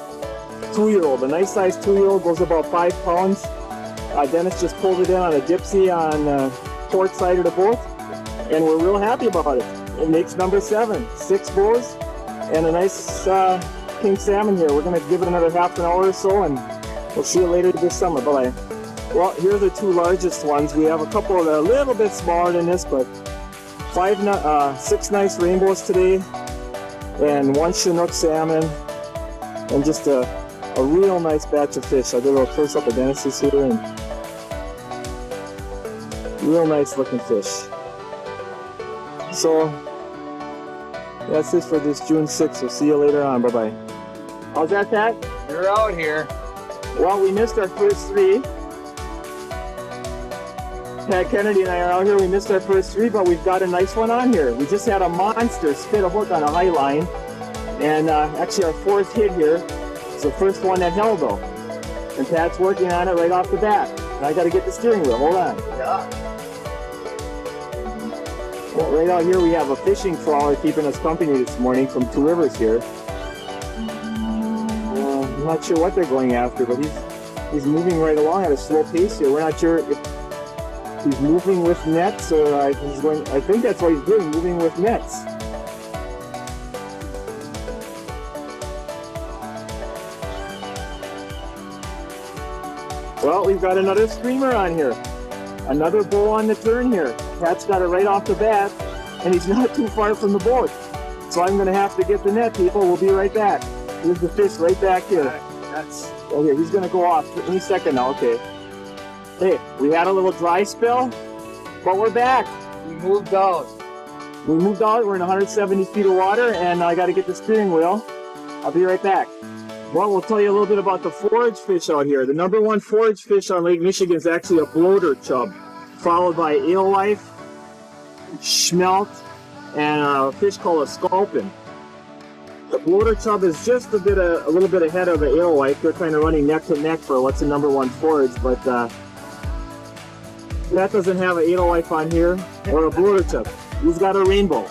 A: 2-year-old. A nice sized 2-year-old, goes about 5 pounds. Dennis just pulled it in on a dipsy on the port side of the boat, and we're real happy about it. It makes number 7, 6 bows, and a nice king salmon here. We're going to give it another half an hour or so, and we'll see you later this summer. Bye-bye. Well, here are the 2 largest ones. We have a couple that are a little bit smaller than this, but 6 nice rainbows today, and 1 Chinook salmon, and just a real nice batch of fish. I'll do a little close up of Dennis's here, and real nice looking fish. So that's it for this June 6th. We'll see you later on. Bye-bye. How's that, Pat?
C: You're out here.
A: Well, we missed our first 3. Pat Kennedy and I are out here. We missed our first 3, but we've got a nice one on here. We just had a monster spit a hook on a high line, and actually our 4th hit here. It's the first one that held though. And Pat's working on it right off the bat. And I got to get the steering wheel. Hold on.
B: Yeah.
A: Well, right out here we have a fishing trawler keeping us company this morning from Two Rivers here. I'm not sure what they're going after, but he's moving right along at a slow pace here. We're not sure if he's moving with nets or he's going. I think that's what he's doing, moving with nets. Well, we've got another streamer on here. Another bull on the turn here. Pat's got it right off the bat, and he's not too far from the boat. So I'm going to have to get the net, people. We'll be right back. Here's the fish right back here. Oh, here, he's going to go off any second now. Okay. Hey, we had a little dry spell, but we're back.
B: We moved out.
A: We moved out. We're in 170 feet of water, and I got to get the steering wheel. I'll be right back. Well, we'll tell you a little bit about the forage fish out here. The number 1 forage fish on Lake Michigan is actually a bloater chub, followed by alewife, smelt, and a fish called a sculpin. The bloater chub is just a little bit ahead of the alewife. They're kind of running neck to neck for what's the number 1 forage, but that doesn't have an alewife on here or a bloater chub. He's got a rainbow.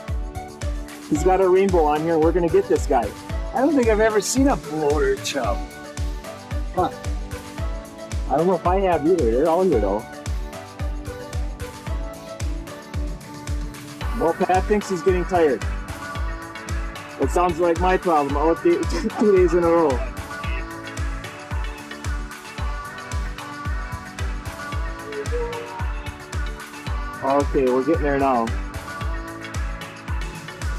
A: He's got a rainbow on here, and we're gonna get this guy.
B: I don't think I've ever seen a bloater chub.
A: I don't know if I have either. They're all here though. Well, Pat thinks he's getting tired. That sounds like my problem. Out 2 days in a row. Okay, we're getting there now.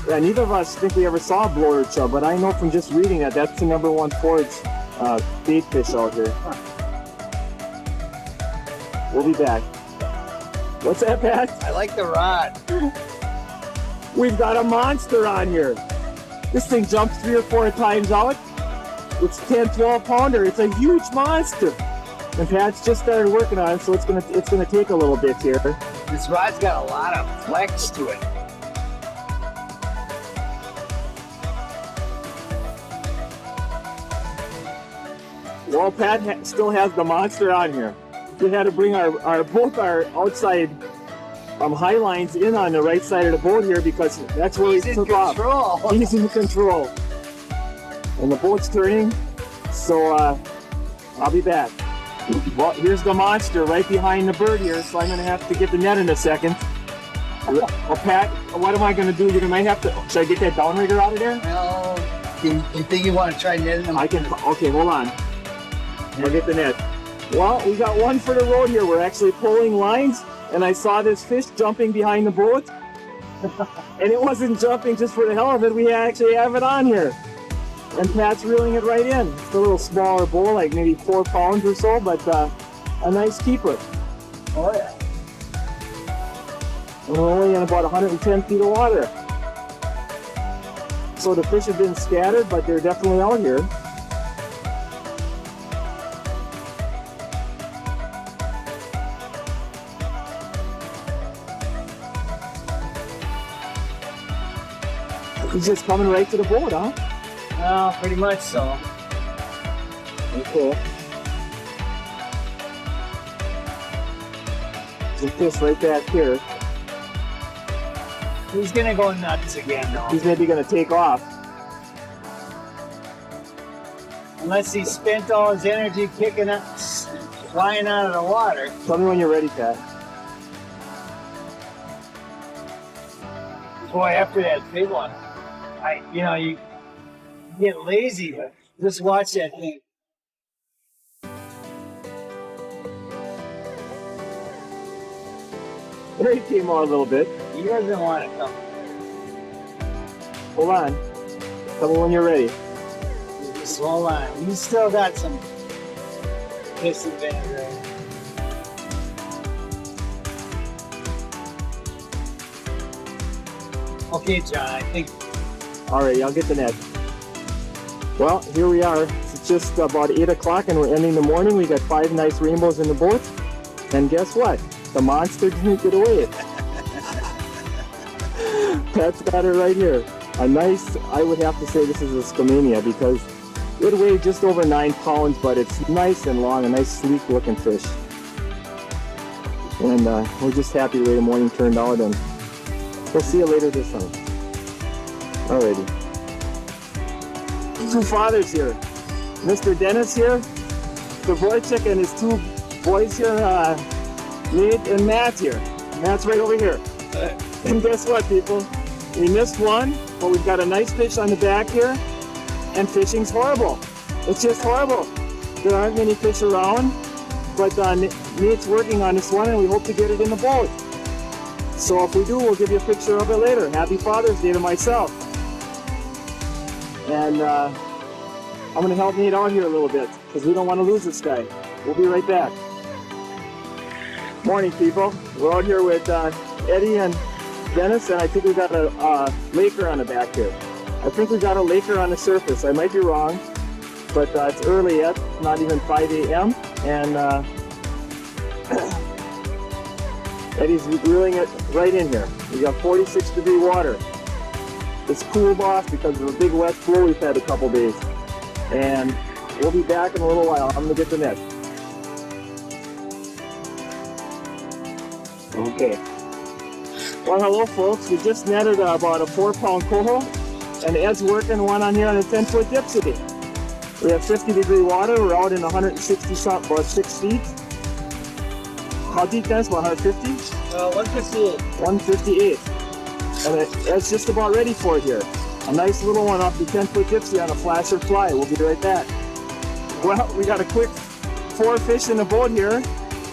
A: Yeah, neither of us think we ever saw a bloater chub, but I know from just reading that that's the #1 forage bait fish out here. We'll be back. What's that, Pat?
B: I like the rod.
A: We've got a monster on here. This thing jumped 3 or 4 times out. It's 10, 12 pounder. It's a huge monster. And Pat's just started working on it, so it's gonna take a little bit here.
B: This rod's got a lot of flex to it.
A: Well, Pat still has the monster on here. We had to bring both our outside high lines in on the right side of the boat here because that's where
B: He's
A: he
B: in
A: took off.
B: control.
A: He's in control. And the boat's turning, so I'll be back. Well, here's the monster right behind the bird here, so I'm going to have to get the net in a second. Well, Pat, what am I going to do? You're going to have to... Should I get that downrigger out of there?
B: Well, you think you want to try netting them?
A: I can... Okay, hold on. I'll get the net. Well, we got one for the road here. We're actually pulling lines, and I saw this fish jumping behind the boat. And it wasn't jumping just for the hell of it. We actually have it on here. And Pat's reeling it right in. It's a little smaller bowl, like maybe 4 pounds or so, but a nice keeper.
B: Oh, yeah.
A: And we're only in about 110 feet of water. So the fish have been scattered, but they're definitely out here. He's just coming right to the boat, huh?
B: Well, pretty much so.
A: Okay. There's a fish right back here.
B: He's gonna go nuts again, though.
A: He's maybe gonna take off.
B: Unless he spent all his energy kicking up, flying out of the water.
A: Tell me when you're ready, Pat.
B: Boy, after that big one, you get lazy, but just watch that thing.
A: There he came out a little bit.
B: He doesn't want to come.
A: Hold on. Tell me when you're ready.
B: Just hold on. You still got some disadvantage there. Okay, John, I think.
A: Alright, I'll get the net. Well, here we are. It's just about 8 o'clock and we're ending the morning. We got 5 nice rainbows in the boat. And guess what? The monster didn't get away. Pat's got it right here. A nice, I would have to say this is a Skamania because it weighed just over 9 pounds, but it's nice and long, a nice sleek looking fish. And we're just happy the way the morning turned out, and we'll see you later this time. Alrighty. 2 fathers here. Mr. Dennis here, the Wojciech, and his 2 boys here, Nate and Matt here. Matt's right over here. And guess what, people? We missed one, but we've got a nice fish on the back here, and fishing's horrible. It's just horrible. There aren't many fish around, but Nate's working on this one, and we hope to get it in the boat. So if we do, we'll give you a picture of it later. Happy Father's Day to myself. And I'm going to help Nate out here a little bit, because we don't want to lose this guy. We'll be right back. Morning, people. We're out here with Eddie and Dennis, and I think we got a laker on the back here. I think we got a laker on the surface. I might be wrong, but it's early yet, not even 5 a.m. And Eddie's reeling it right in here. We got 46-degree water. It's cooled off because of a big wet flow we've had a couple days. And we'll be back in a little while. I'm going to get the net. Okay. Well, hello folks. We just netted about a 4-pound coho, and Ed's working one on here on a 10-foot dipsy. We have 50-degree water. We're out in 160 something, about 6 feet. How deep, Dennis? 150?
C: 158.
A: 158. And Ed's just about ready for it here. A nice little one off the 10-foot dipsy on a flasher fly. We'll be right back. Well, we got a quick 4 fish in the boat here.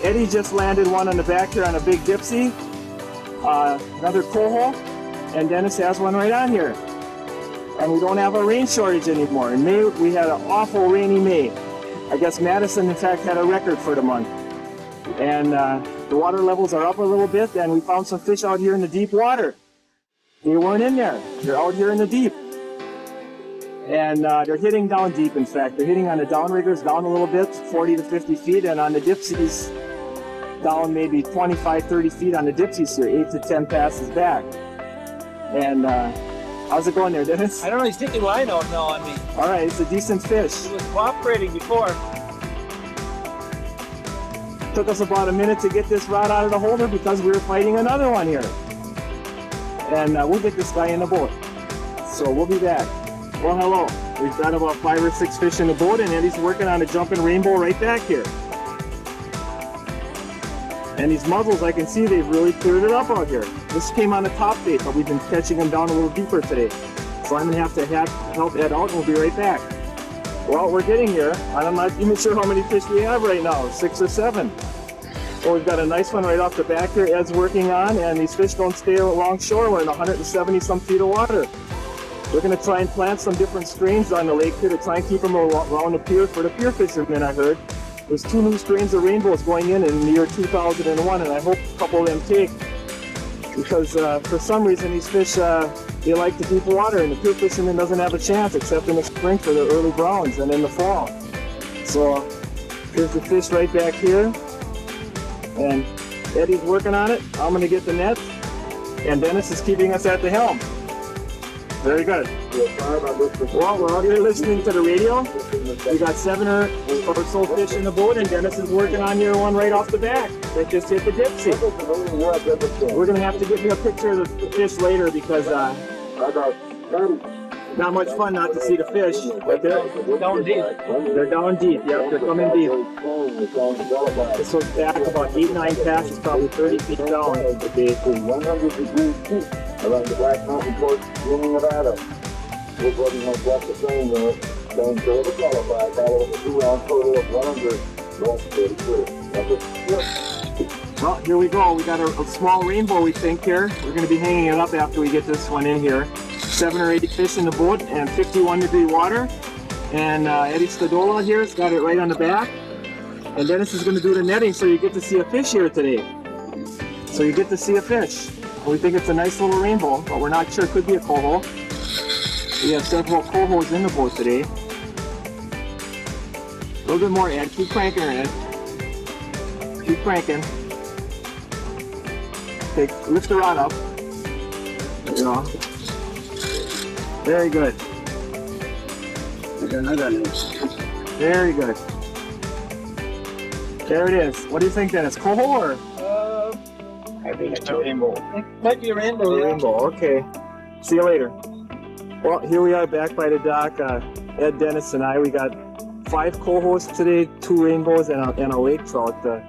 A: Eddie just landed one on the back here on a big dipsy. Another coho, and Dennis has one right on here. And we don't have a rain shortage anymore. In May, we had an awful rainy May. I guess Madison, in fact, had a record for the month. And the water levels are up a little bit, and we found some fish out here in the deep water. They weren't in there. They're out here in the deep. And they're hitting down deep, in fact. They're hitting on the downriggers down a little bit, 40 to 50 feet, and on the dipsies, down maybe 25, 30 feet on the dipsies here, 8 to 10 passes back. And how's it going there, Dennis?
C: I don't know, he's taking line out now on me.
A: All right, it's a decent fish.
C: He was cooperating before.
A: Took us about a minute to get this rod out of the holder because we were fighting another one here. And we'll get this guy in the boat. So we'll be back. Well, hello. We've got about 5 or 6 fish in the boat, and Eddie's working on a jumping rainbow right back here. And these muzzles, I can see they've really cleared it up out here. This came on a top bait, but we've been catching them down a little deeper today. So I'm gonna have to help Ed out, and we'll be right back. Well, we're getting here. I'm not even sure how many fish we have right now, 6 or 7. Well, we've got a nice one right off the back here Ed's working on, and these fish don't stay along shore. We're in 170 some feet of water. We're going to try and plant some different strains on the lake here to try and keep them around the pier for the pier fishermen, I heard. There's 2 new strains of rainbows going in the year 2001, and I hope a couple of them take. Because for some reason these fish, they like the deep water, and the pier fisherman doesn't have a chance except in the spring for the early browns and in the fall. So here's the fish right back here. And Eddie's working on it. I'm going to get the net. And Dennis is keeping us at the helm. Very good. Well, we're out here listening to the radio. We got 7 or so fish in the boat, and Dennis is working on your one right off the back that just hit the dipsy. We're going to have to get you a picture of the fish later because not much fun not to see the fish. But they're
C: Down deep.
A: They're down deep. Yep, they're coming deep. This was back about 8-9 passes, probably 30 feet down.
E: 100 degrees heat around the Black Mountain Court in Nevada. We're running on just the same same total qualified, following a 2-round total of 100 North.
A: Well, here we go. We got a small rainbow, we think, here. We're going to be hanging it up after we get this one in here. 7 or 8 fish in the boat and 51-degree water. And Eddie Stadola here has got it right on the back. And Dennis is going to do the netting, so you get to see a fish here today. So you get to see a fish. We think it's a nice little rainbow, but we're not sure. It could be a coho. We have several cohos in the boat today. A little bit more, Ed. Keep cranking her, Ed. Keep cranking. Okay, lift the rod up. There you go. Very good. Very good. There it is. What do you think, Dennis? Coho or?
C: I think it's a rainbow. It might be a rainbow, yeah.
A: Rainbow, okay. See you later. Well, here we are back by the dock. Ed, Dennis, and I, we got 5 cohos today, 2 rainbows, and a lake trout. The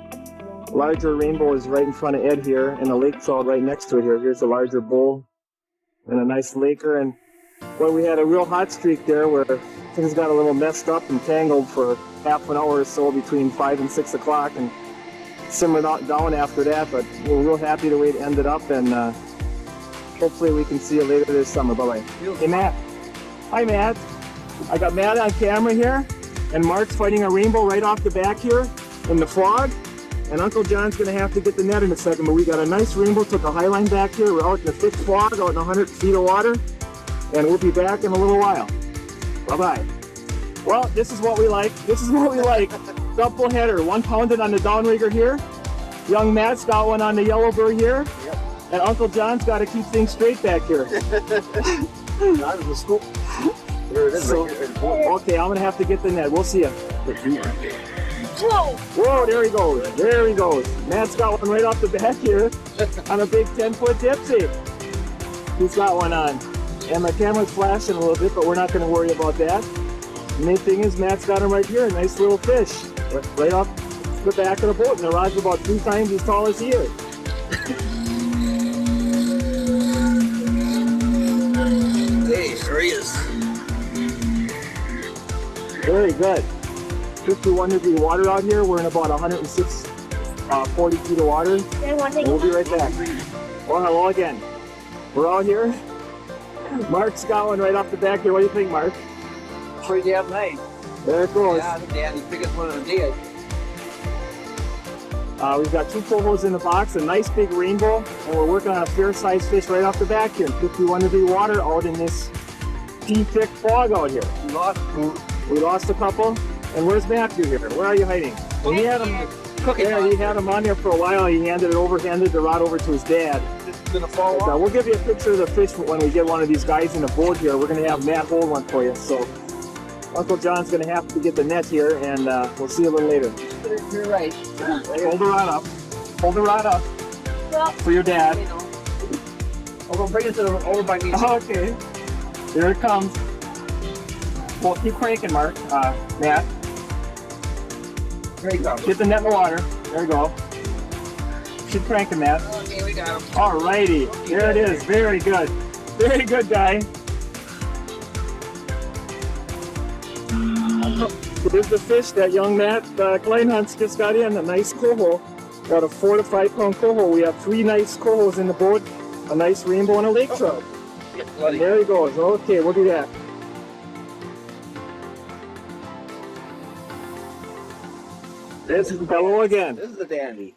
A: larger rainbow is right in front of Ed here, and the lake trout right next to it here. Here's a larger bull and a nice laker. And well, we had a real hot streak there where things got a little messed up and tangled for half an hour or so between 5 and 6 o'clock, and simmered down after that, but we're real happy the way it ended up, and hopefully we can see you later this summer. Bye-bye. Hey, Matt. Hi, Matt. I got Matt on camera here, and Mark's fighting a rainbow right off the back here in the fog, and Uncle John's going to have to get the net in a second, but we got a nice rainbow, took a high line back here. We're out in the thick fog, out in 100 feet of water, and we'll be back in a little while. Bye-bye. Well, this is what we like. This is what we like. Double header, 1 pounded on the downrigger here. Young Matt's got one on the yellowbird here.
B: Yep.
A: And Uncle John's got to keep things straight back here.
E: That is a scoop. There it is.
A: So,
E: right here.
A: okay, I'm going to have to get the net. We'll see you.
F: Whoa!
A: Whoa, there he goes. There he goes. Matt's got one right off the back here on a big 10-foot dipsy. He's got one on. And my camera's flashing a little bit, but we're not going to worry about that. The main thing is Matt's got him right here, a nice little fish. Right off the back of the boat, and the rod's about 3 times as tall as he is.
C: Hey, there he is.
A: Very good. 51-degree water out here. We're in about 106, 40 feet of water. We'll be right back. Well, hello again. We're out here. Mark's got one right off the back here. What do you think, Mark?
B: Pretty damn nice.
A: There it goes.
B: Yeah, the Danny, biggest one of the day.
A: We've got 2 cohos in the box, a nice big rainbow, and we're working on a fair-sized fish right off the back here. 51-degree water out in this pea-thick fog out here. We lost a couple. And where's Matthew here? Where are you hiding? Well, he had him cooking. Yeah, he had him on there for a while. He handed the rod over to his dad.
B: It's gonna fall off.
A: We'll give you a picture of the fish when we get one of these guys in the boat here. We're gonna have Matt hold one for you. So Uncle John's gonna have to get the net here, and we'll see you a little later.
B: You're right.
A: Hold the rod up. Hold the rod up for your dad.
B: I'm gonna bring it over by me.
A: Okay. Here it comes. Well, keep cranking, Mark. Matt.
B: There you go.
A: Get the net in the water. There you go. Keep cranking, Matt.
B: Okay, we got him.
A: Alrighty. There it is. Very good. Very good, guy. Here's the fish that young Matt Kleinhans just got in. A nice coho. Got a 4 to 5 pound coho. We have 3 nice cohos in the boat. A nice rainbow and a lake trout. And there he goes. Okay, we'll do that. This is hello again.
B: This is the Dandy.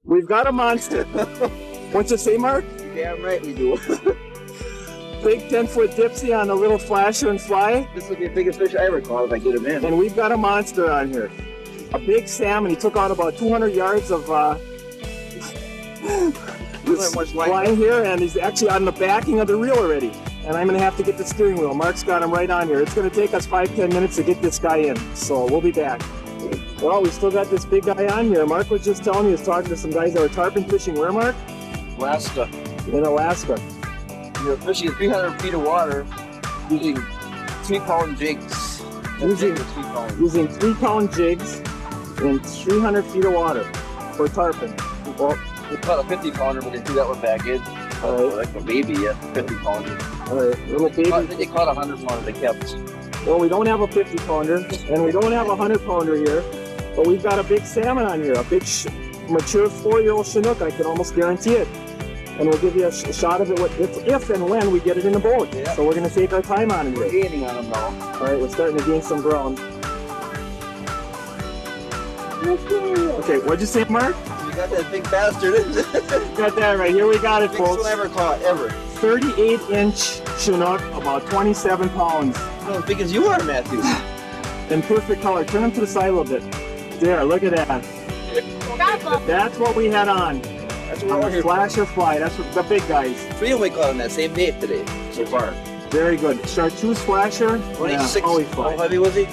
A: We've got a monster. What's it say, Mark?
B: Damn right we do.
A: Big 10-foot dipsy on a little flasher and fly.
B: This will be the biggest fish I ever caught if I get him in.
A: And we've got a monster on here. A big salmon. He took out about 200 yards of flying here, and he's actually on the backing of the reel already. And I'm going to have to get the steering wheel. Mark's got him right on here. It's going to take us 5-10 minutes to get this guy in. So we'll be back. Well, we still got this big guy on here. Mark was just telling me he was talking to some guys that were tarpon fishing. Where, Mark?
B: Alaska.
A: In Alaska.
B: You're fishing 300 feet of water using 3-pound jigs.
A: Using 3-pound jigs in 300 feet of water for tarpon. Well,
B: We caught a 50-pounder, but they threw that one back in. Like a baby, yeah, 50-pounder.
A: little baby.
B: They caught a 100-pounder. They kept.
A: Well, we don't have a 50-pounder, and we don't have a 100-pounder here, but we've got a big salmon on here, a big mature 4-year-old Chinook, I can almost guarantee it. And we'll give you a shot of it if and when we get it in the boat.
B: Yeah.
A: So we're going to take our time on it.
B: We're gaining on them now.
A: All right, we're starting to gain some ground. Okay, what'd you say, Mark?
B: We got that big bastard.
A: Got that right. Here we got it,
B: Biggest
A: folks.
B: one ever caught, ever.
A: 38-inch Chinook, about 27 pounds.
B: Not as big as you are, Matthew.
A: In perfect color. Turn them to the side a little bit. There, look at that. That's what we had on.
B: That's what we're here for.
A: Flash or fly. That's what, the big guys.
B: 3 of them we caught on that same day today, so far.
A: Very good. Chartreuse flasher.
B: 26.
A: Yeah, always
B: How
A: fly.
B: heavy was he?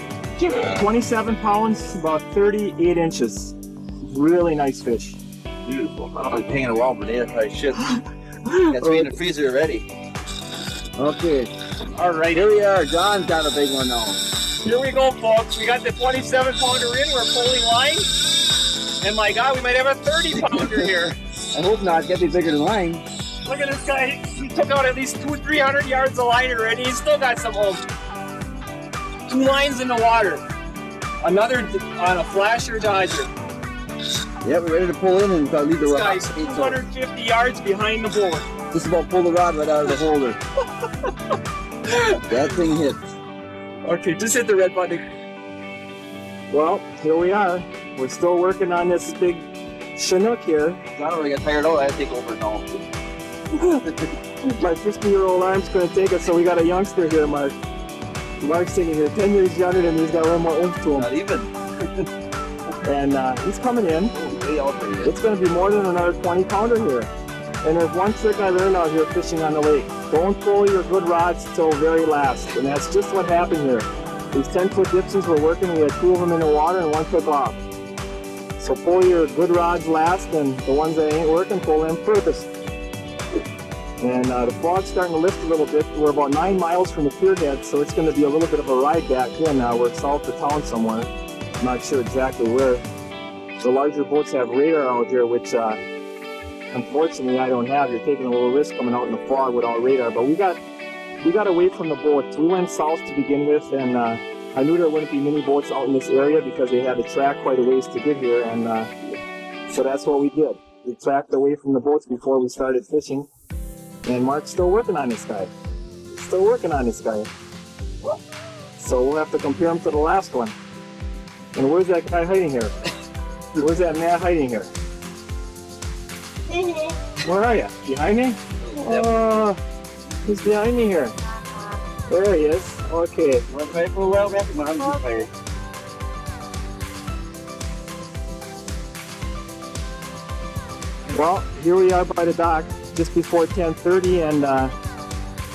A: 27 pounds, about 38 inches. Really nice fish.
B: Beautiful. I was hanging around for days. I shit. That's me in the freezer already.
A: Okay.
B: All right, here we are. John's got a big one now.
C: Here we go, folks. We got the 27-pounder in. We're pulling line. And my God, we might have a 30-pounder here.
B: I hope not. Get me bigger than mine.
C: Look at this guy. He took out at least 200-300 yards of line already. He's still got some holes. 2 lines in the water. Another on a flasher dodger.
B: Yeah, we're ready to pull in and leave the
C: This
B: rod.
C: guy's 250 yards behind the board.
B: Just about pull the rod right out of the holder. That thing hit.
C: Okay, just hit the red button.
A: Well, here we are. We're still working on this big Chinook here.
B: John already got tired out. I had to take over now.
A: My 50-year-old arm's going to take us, so we got a youngster here, Mark. Mark's sitting here 10 years younger than me. He's got a little more oomph to him.
B: Not even.
A: And he's coming in.
B: Way out there yet.
A: It's going to be more than another 20-pounder here. And there's one trick I learned out here fishing on the lake. Don't pull your good rods till very last. And that's just what happened here. These 10-foot dipsies were working. We had 2 of them in the water and 1 took off. So pull your good rods last, and the ones that ain't working, pull them first. And the fog's starting to lift a little bit. We're about 9 miles from the pier head, so it's going to be a little bit of a ride back in. We're south of town somewhere. I'm not sure exactly where. The larger boats have radar out here, which unfortunately I don't have. You're taking a little risk coming out in the fog without radar. But we got away from the boats. We went south to begin with, and I knew there wouldn't be many boats out in this area because they had to track quite a ways to get here, and so that's what we did. We tracked away from the boats before we started fishing. And Mark's still working on this guy. Still working on this guy. So we'll have to compare him to the last one. And where's that guy hiding here? Where's that Matt hiding here? Where are you? Behind me? Oh, he's behind me here. There he is. Okay. Well, here we are by the dock. Just before 10:30, and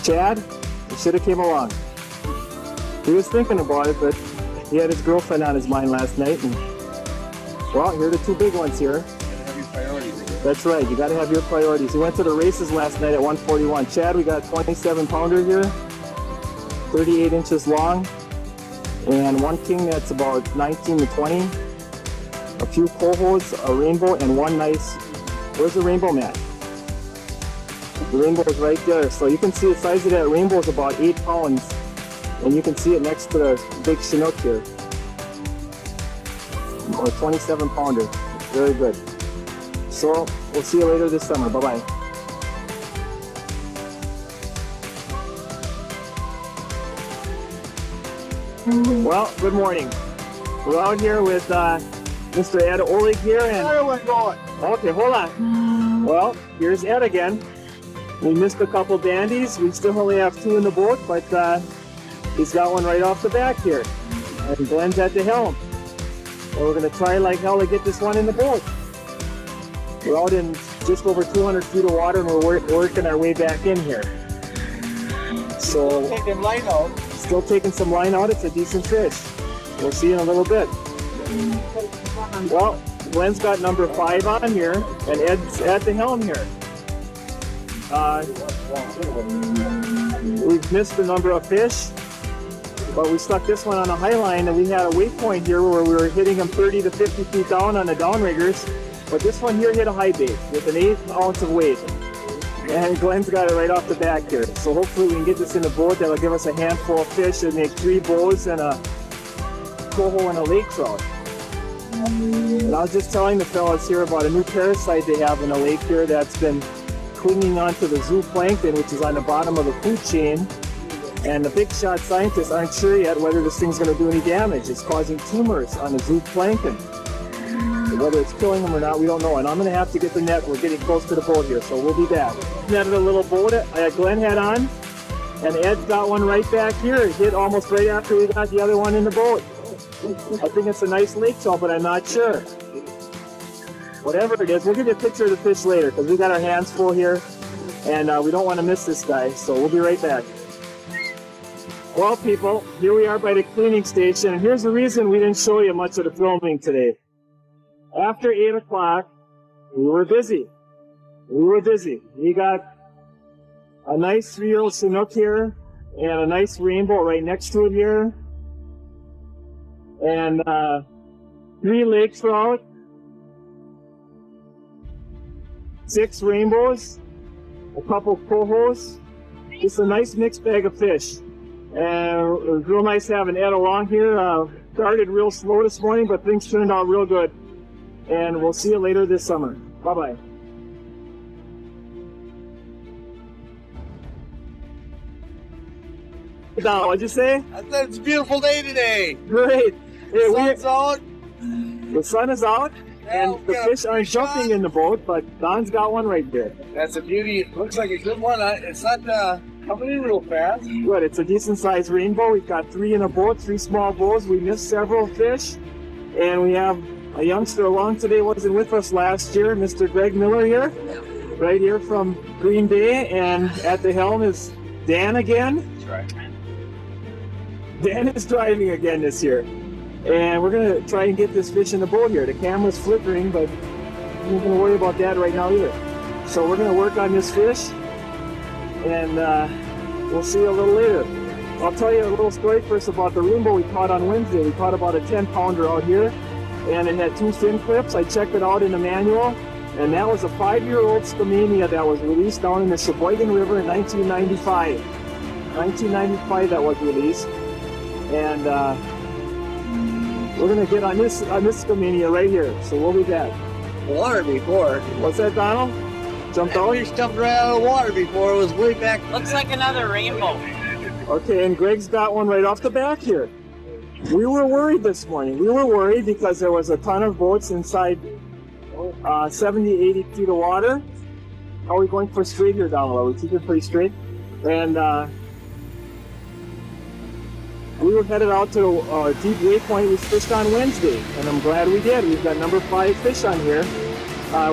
A: Chad, he should have came along. He was thinking about it, but he had his girlfriend on his mind last night, and well, here are the two big ones here. That's right, you got to have your priorities. He went to the races last night at 141. Chad, we got a 27 pounder here, 38 inches long, and one king that's about 19 to 20, a few cohos, a rainbow, and one nice. Where's the rainbow, Matt? The rainbow is right there, so you can see the size of that rainbow is about 8 pounds, and you can see it next to the big Chinook here. Or 27 pounder. Very good. So we'll see you later this summer. Bye bye. Well, good morning. We're out here with Mr. Ed Oleg here, and okay, hold on. Well, here's Ed again. We missed a couple bandies. We still only have 2 in the boat, but he's got one right off the back here. And Glenn's at the helm. And we're going to try like hell to get this one in the boat. We're out in just over 200 feet of water, and we're working our way back in here. So,
B: Taking line out.
A: still taking some line out. It's a decent fish. We'll see in a little bit. Well, Glenn's got number 5 on here, and Ed's at the helm here. We've missed a number of fish, but we stuck this one on a high line, and we had a weight point here where we were hitting them 30 to 50 feet down on the downriggers, but this one here hit a high bait with an 1/8 ounce of weight, and Glenn's got it right off the back here. So hopefully we can get this in the boat. That'll give us a handful of fish and make 3 bows and a coho and a lake trout. And I was just telling the fellas here about a new parasite they have in the lake here that's been clinging onto the zooplankton, which is on the bottom of the food chain. And the big shot scientists aren't sure yet whether this thing's going to do any damage. It's causing tumors on the zooplankton. Whether it's killing them or not, we don't know. And I'm going to have to get the net. We're getting close to the boat here, so we'll be back. Netted a little boat Glenn had on, and Ed's got one right back here. It hit almost right after we got the other one in the boat. I think it's a nice lake trout, but I'm not sure. Whatever it is, we'll give you a picture of the fish later because we got our hands full here, and we don't want to miss this guy, so we'll be right back. Well, people, here we are by the cleaning station, and here's the reason we didn't show you much of the filming today. After 8 o'clock, we were busy. We got a nice 3-year-old Chinook here, and a nice rainbow right next to it here, and 3 lake trout, 6 rainbows, a couple cohos, just a nice mixed bag of fish. And it was real nice having Ed along here. Started real slow this morning, but things turned out real good. And we'll see you later this summer. Bye-bye. Now, what'd you say?
B: I said it's a beautiful day today.
A: Great. Hey,
B: Sun's out.
A: the sun is out, and the fish aren't jumping in the boat, but Don's got one right there.
B: That's a beauty. It looks like a good one. It's not coming in real fast.
A: Good. It's a decent-sized rainbow. We've got 3 in a boat, 3 small bows. We missed several fish, and we have a youngster along today. Wasn't with us last year, Mr. Greg Miller here, right here from Green Bay, and at the helm is Dan again.
B: That's right.
A: Dan is driving again this year. And we're gonna try and get this fish in the boat here. The camera's flickering, but I'm not gonna worry about that right now either. So we're gonna work on this fish, and we'll see you a little later. I'll tell you a little story first about the rainbow we caught on Wednesday. We caught about a 10-pounder out here, and it had 2 fin clips. I checked it out in the manual, and that was a 5-year-old Skamania that was released down in the Sheboygan River in 1995. 1995 that was released, and we're gonna get on this Skamania right here. So we'll be back.
B: Water before.
A: What's that, Donald? Jumped out?
B: We jumped right out of the water before. It was way back.
F: Looks like another rainbow.
A: Okay, and Greg's got one right off the back here. We were worried this morning. We were worried because there was a ton of boats inside 70, 80 feet of water. How are we going for straight here, Donald? Are we keeping pretty straight? And we were headed out to Deep Waypoint we fished on Wednesday, and I'm glad we did. We've got number 5 fish on here.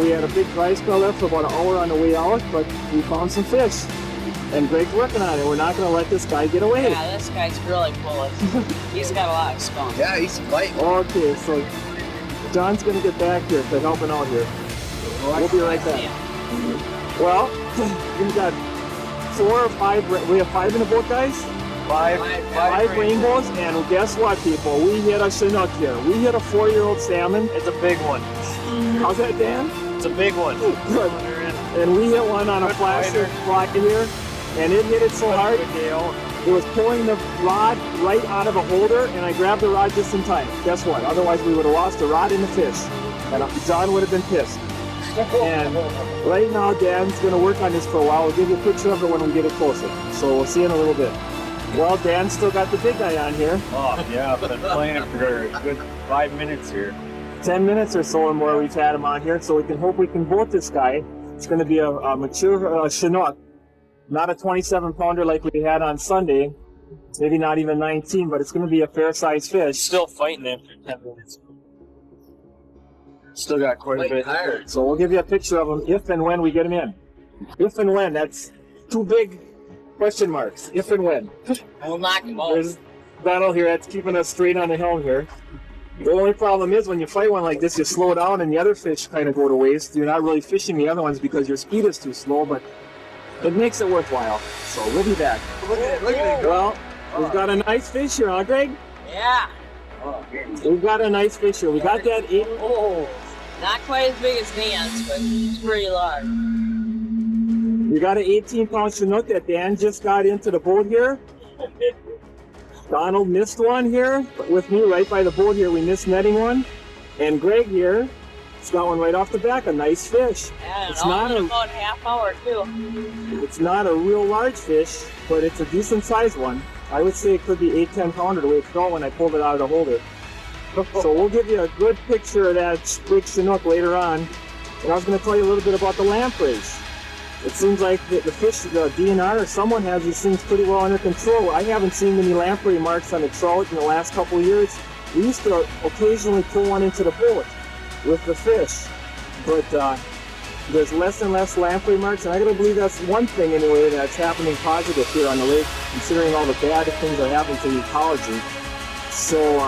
A: We had a big dry spell there for about an hour on the way out, but we found some fish. And Greg's working on it. We're not going to let this guy get away.
F: Yeah, this guy's really bullish. He's got a lot of skunk.
B: Yeah, he's fighting.
A: Okay, so John's going to get back here to helping out here. We'll be right back. Well, we've got 4 or 5. We have 5 in the boat, guys? 5 rainbows, and guess what, people? We hit a Chinook here. We hit a 4-year-old salmon.
C: It's a big one.
A: How's that, Dan?
C: It's a big one.
A: Good. And we hit one on a plastic block here, and it hit it so hard, it was pulling the rod right out of the holder, and I grabbed the rod just in time. Guess what? Otherwise, we would have lost the rod and the fish, and John would have been pissed. And right now, Dan's going to work on this for a while. We'll give you a picture of it when we get it closer. So we'll see you in a little bit. Well, Dan's still got the big guy on here.
C: Oh, yeah, I've been playing it for a good 5 minutes here.
A: 10 minutes or so and more we've had him on here, so we can hope we can boat this guy. It's going to be a mature Chinook, not a 27-pounder like we had on Sunday, maybe not even 19, but it's going to be a fair-sized fish.
C: Still fighting it for 10 minutes. Still got quite a bit.
B: Tired.
A: So we'll give you a picture of him if and when we get him in. If and when, that's 2 big question marks. If and when.
F: We'll knock him out.
A: There's Donald here that's keeping us straight on the helm here. The only problem is when you fight one like this, you slow down and the other fish kind of go to waste. You're not really fishing the other ones because your speed is too slow, but it makes it worthwhile. So we'll be back.
B: Look at it.
A: Well, we've got a nice fish here, huh, Greg?
F: Yeah.
A: We've got a nice fish here. We got that 8. Oh,
F: Not quite as big as Dan's, but it's pretty large.
A: we got an 18-pound Chinook that Dan just got into the boat here. Donald missed one here with me right by the boat here. We missed netting one. And Greg here has got one right off the back, a nice fish.
F: Yeah,
A: It's
F: and
A: not
F: all in
A: a-
F: about a half hour, too.
A: It's not a real large fish, but it's a decent sized one. I would say it could be 8-10 pounder the way it felt when I pulled it out of the holder. So we'll give you a good picture of that big Chinook later on. And I was going to tell you a little bit about the lampreys. It seems like the fish, the DNR, or someone has these things pretty well under control. I haven't seen many lamprey marks on the trout in the last couple of years. We used to occasionally pull one into the boat with the fish, but there's less and less lamprey marks, and I gotta believe that's one thing anyway that's happening positive here on the lake, considering all the bad things that happen to the ecology. So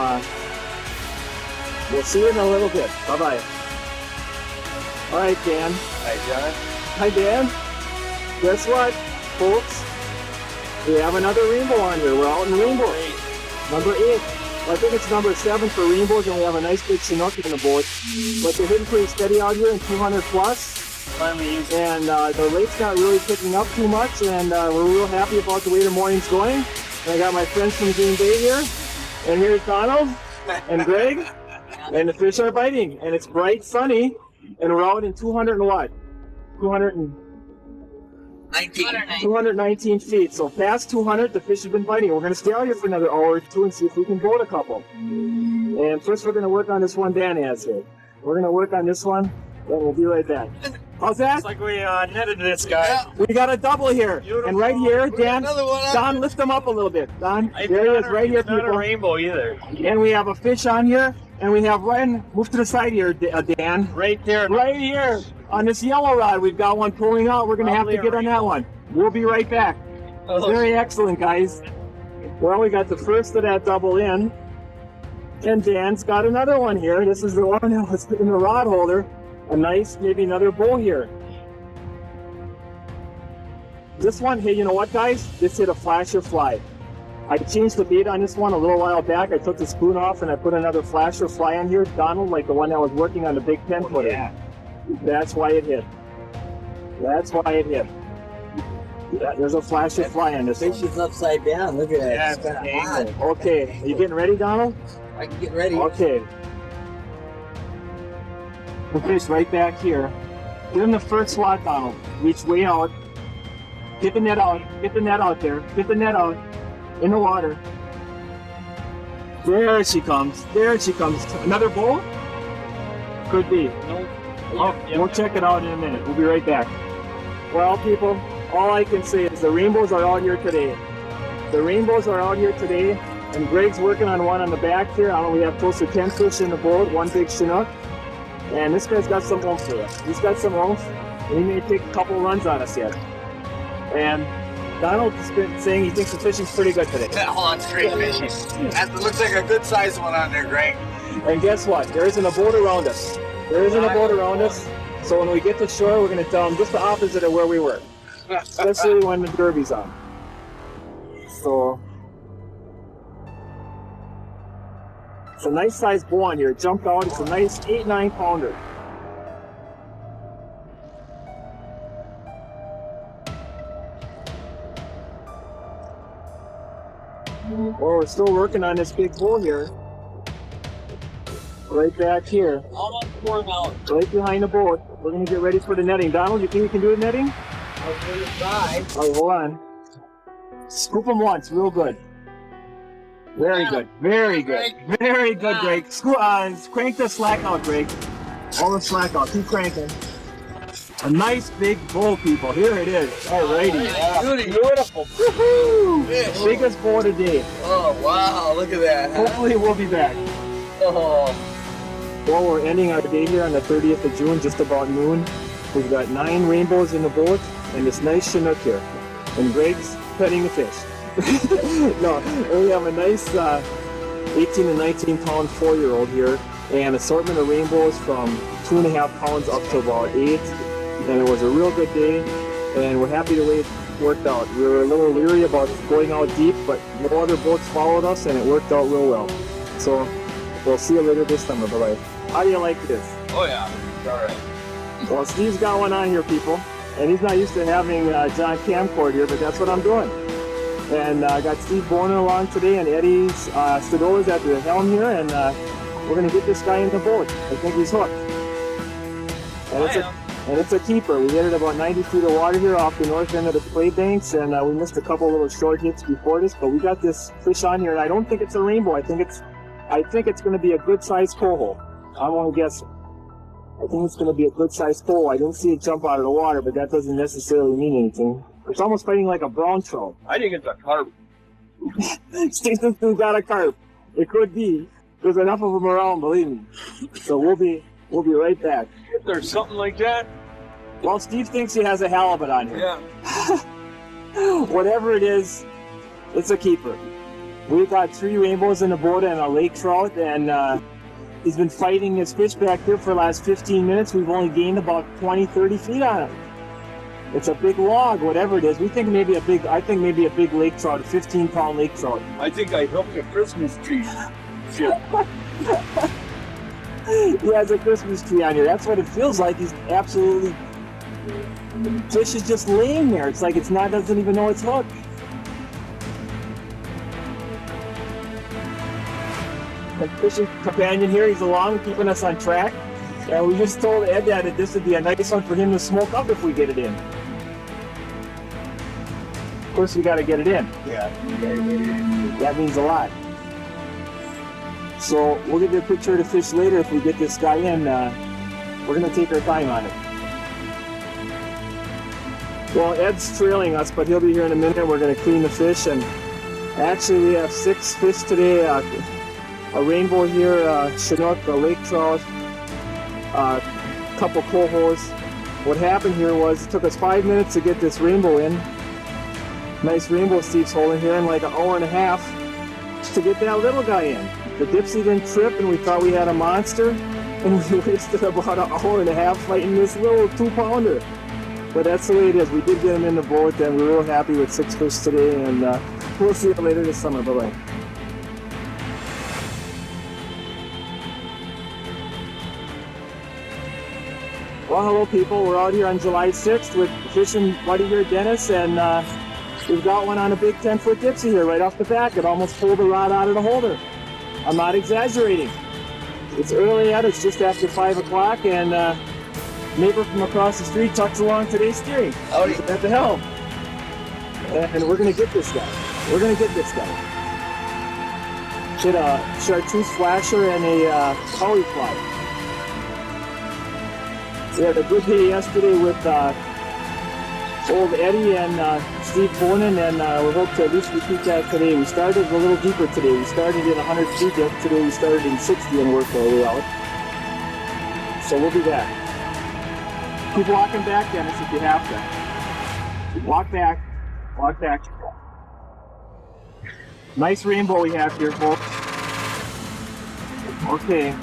A: we'll see you in a little bit. Bye-bye. All right, Dan.
C: Hi, John.
A: Hi, Dan. Guess what, folks? We have another rainbow on here. We're out in rainbow. Number 8. I think it's number 7 for rainbows, and we have a nice big Chinook in the boat. But they're hitting pretty steady out here in 200 plus.
C: Finally used
A: And the lake's not really picking up too much, and we're real happy about the way the morning's going. And I got my friends from Green Bay here. And here's Donald and Greg. And the fish are biting. And it's bright, sunny. And we're out in 200 and what? 219 feet. So past 200, the fish have been biting. We're going to stay out here for another hour or two and see if we can boat a couple. And first we're going to work on this one Dan has here. We're going to work on this one, and we'll be right back. How's that?
C: It's like we netted this guy.
A: We got a double here. And right here, Dan,
B: Another one.
A: Don, lift him up a little bit. Don, there he is, right here,
C: It's not a
A: people.
C: rainbow either.
A: And we have a fish on here, and we have Ryan, move to the side here, Dan.
C: Right there.
A: Right here, on this yellow rod, we've got one pulling out. We're going to have to get on that one. We'll be right back. Very excellent, guys. Well, we got the first of that double in. And Dan's got another one here. This is the one that was in the rod holder. A nice, maybe another bull here. This one, hey, you know what, guys? This hit a flasher fly. I changed the bait on this one a little while back. I took the spoon off and I put another flasher fly on here, Donald, like the one that was working on the big 10-footer.
B: Yeah.
A: That's why it hit. That's why it hit. Yeah, there's a flasher fly on this
B: Fish
A: one.
B: is upside down. Look at that.
A: Yeah,
B: It's kinda odd.
A: Okay, are you getting ready, Donald?
B: I can get ready.
A: Okay. The fish right back here. Get in the first slot, Donald. Reach way out. Get the net out. Get the net out there. Get the net out. In the water. There she comes. There she comes. Another bull? Could be. Oh, we'll check it out in a minute. We'll be right back. Well, people, all I can say is the rainbows are out here today. The rainbows are out here today, and Greg's working on one on the back here. I don't know, we have close to 10 fish in the boat, one big Chinook. And this guy's got some oomph to it. He's got some oomph, and he may take a couple runs on us yet. And Donald's been saying he thinks the fishing's pretty good today.
B: Oh, it's great fishing. That looks like a good sized one on there, Greg.
A: And guess what? There isn't a boat around us. There isn't a boat around us. So when we get to shore, we're going to tell them just the opposite of where we were. Especially when the derby's on. So it's a nice sized bull on here. It jumped out. It's a nice 8-9 pounder. Well, we're still working on this big bull here. Right back here.
F: Almost 4 out.
A: Right behind the boat. We're going to get ready for the netting. Donald, you think we can do the netting?
B: I'll give it a try.
A: Oh, hold on. Scoop them once, real good. Very good. Very good. Very good, Greg. Crank the slack out, Greg. All the slack out. Keep cranking. A nice big bull, people. Here it is. Alrighty.
B: Beautiful.
A: Woohoo!
B: Fish.
A: Biggest bull today.
B: Oh, wow. Look at that.
A: Hopefully we'll be back.
B: Oh.
A: Well, we're ending our day here on the 30th of June, just about noon. We've got 9 rainbows in the boat and this nice Chinook here. And Greg's petting the fish. No, we have a nice 18 to 19 pound 4-year-old here, and assortment of rainbows from 2.5 pounds up to about 8. And it was a real good day, and we're happy the way it worked out. We were a little leery about going out deep, but no other boats followed us, and it worked out real well. So we'll see you later this summer. Bye-bye. How do you like this?
D: Oh yeah. All right.
A: Well, Steve's got one on here, people, and he's not used to having John Camcord here, but that's what I'm doing. And I got Steve Boner along today, and Eddie Stadola's at the helm here, and we're going to get this guy in the boat. I think he's hooked. And it's a keeper. We hit it about 90 feet of water here off the north end of the clay banks, and we missed a couple little short hits before this, but we got this fish on here, and I don't think it's a rainbow. I think it's going to be a good-sized coho. I'm only guessing. I think it's going to be a good-sized coho. I didn't see it jump out of the water, but that doesn't necessarily mean anything. It's almost fighting like a brown trout.
D: I think it's a carp.
A: Stevenson's got a carp. It could be. There's enough of them around, believe me. So we'll be right back.
D: If there's something like that.
A: Well, Steve thinks he has a halibut on here.
D: Yeah.
A: Whatever it is, it's a keeper. We've got 3 rainbows in the boat and a lake trout, and he's been fighting his fish back here for the last 15 minutes. We've only gained about 20, 30 feet on him. It's a big log, whatever it is. I think maybe a big lake trout, a 15-pound lake trout.
D: I think I hooked a Christmas tree. Shit.
A: He has a Christmas tree on here. That's what it feels like. He's absolutely... Fish is just laying there. It's like doesn't even know it's hooked. The fishing companion here, he's along, keeping us on track. And we just told Ed that this would be a nice one for him to smoke up if we get it in. Of course, we got to get it in.
B: Yeah.
A: That means a lot. So we'll give you a picture of the fish later if we get this guy in. We're going to take our time on it. Well, Ed's trailing us, but he'll be here in a minute. We're going to clean the fish, and actually we have 6 fish today. A rainbow here, Chinook, a lake trout, a couple cohos. What happened here was it took us 5 minutes to get this rainbow in. Nice rainbow Steve's holding here in like an hour and a half. to get that little guy in. The Dipsy didn't trip and we thought we had a monster, and we wasted about an hour and a half fighting this little 2-pounder. But that's the way it is. We did get him in the boat, and we're real happy with 6 fish today, and we'll see you later this summer. Bye-bye. Well, hello people. We're out here on July 6th with fishing buddy here, Dennis, and we've got one on a big 10-foot Dipsy here right off the back. It almost pulled the rod out of the holder. I'm not exaggerating. It's early yet. It's just after 5 o'clock, and neighbor from across the street tucks along today's steering.
B: Howdy.
A: At the helm. And we're going to get this guy. We're going to get this guy. Did a chartreuse flasher and a collie fly. We had a good day yesterday with old Eddie and Steve Bonin, and we hope to at least repeat that today. We started a little deeper today. We started in 100 feet. Today we started in 60 and worked our way out. So we'll be back. Keep walking back, Dennis, if you have to. Walk back. Walk back. Nice rainbow we have here, folks. Okay.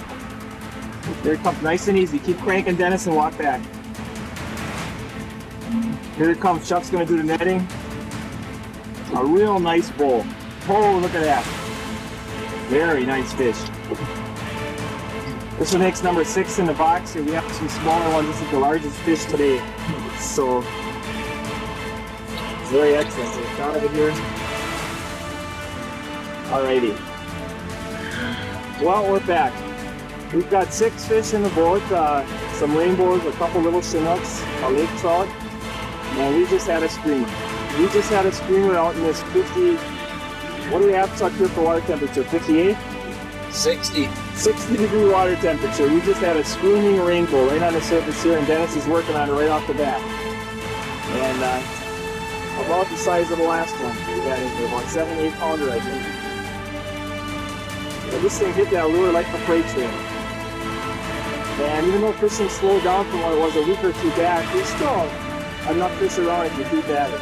A: Here it comes, nice and easy. Keep cranking, Dennis, and walk back. Here it comes. Chuck's going to do the netting. A real nice bull. Oh, look at that. Very nice fish. This one makes number 6 in the box here. We have some smaller ones. This is the largest fish today. So, it's very excellent. So, out of it here. Alrighty. Well, we're back. We've got 6 fish in the boat, some rainbows, a couple little Chinooks, a lake trout, and we just had a screamer. We just had a screamer out in this 50, what do we have up here for water temperature, 58?
B: 60.
A: 60 degree water temperature. We just had a screaming rainbow right on the surface here, and Dennis is working on it right off the bat. And about the size of the last one. We got into about 7-8 pounder, I think. And this thing hit that lure like a freight train. And even though fishing slowed down from what it was a week or two back, there's still enough fish around if you keep at it.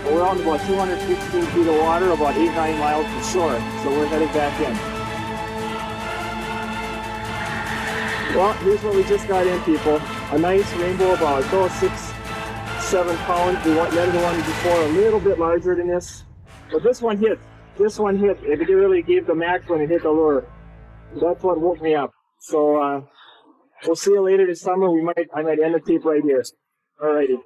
A: But we're out in about 215 feet of water, about 8-9 miles from shore, so we're heading back in. Well, here's what we just got in, people. A nice rainbow, about 6-7 pounds. We netted the one before a little bit larger than this, but this one hit. This one hit. It really gave the max when it hit the lure. That's what woke me up. So we'll see you later this summer. I might end the tape right here. Alrighty.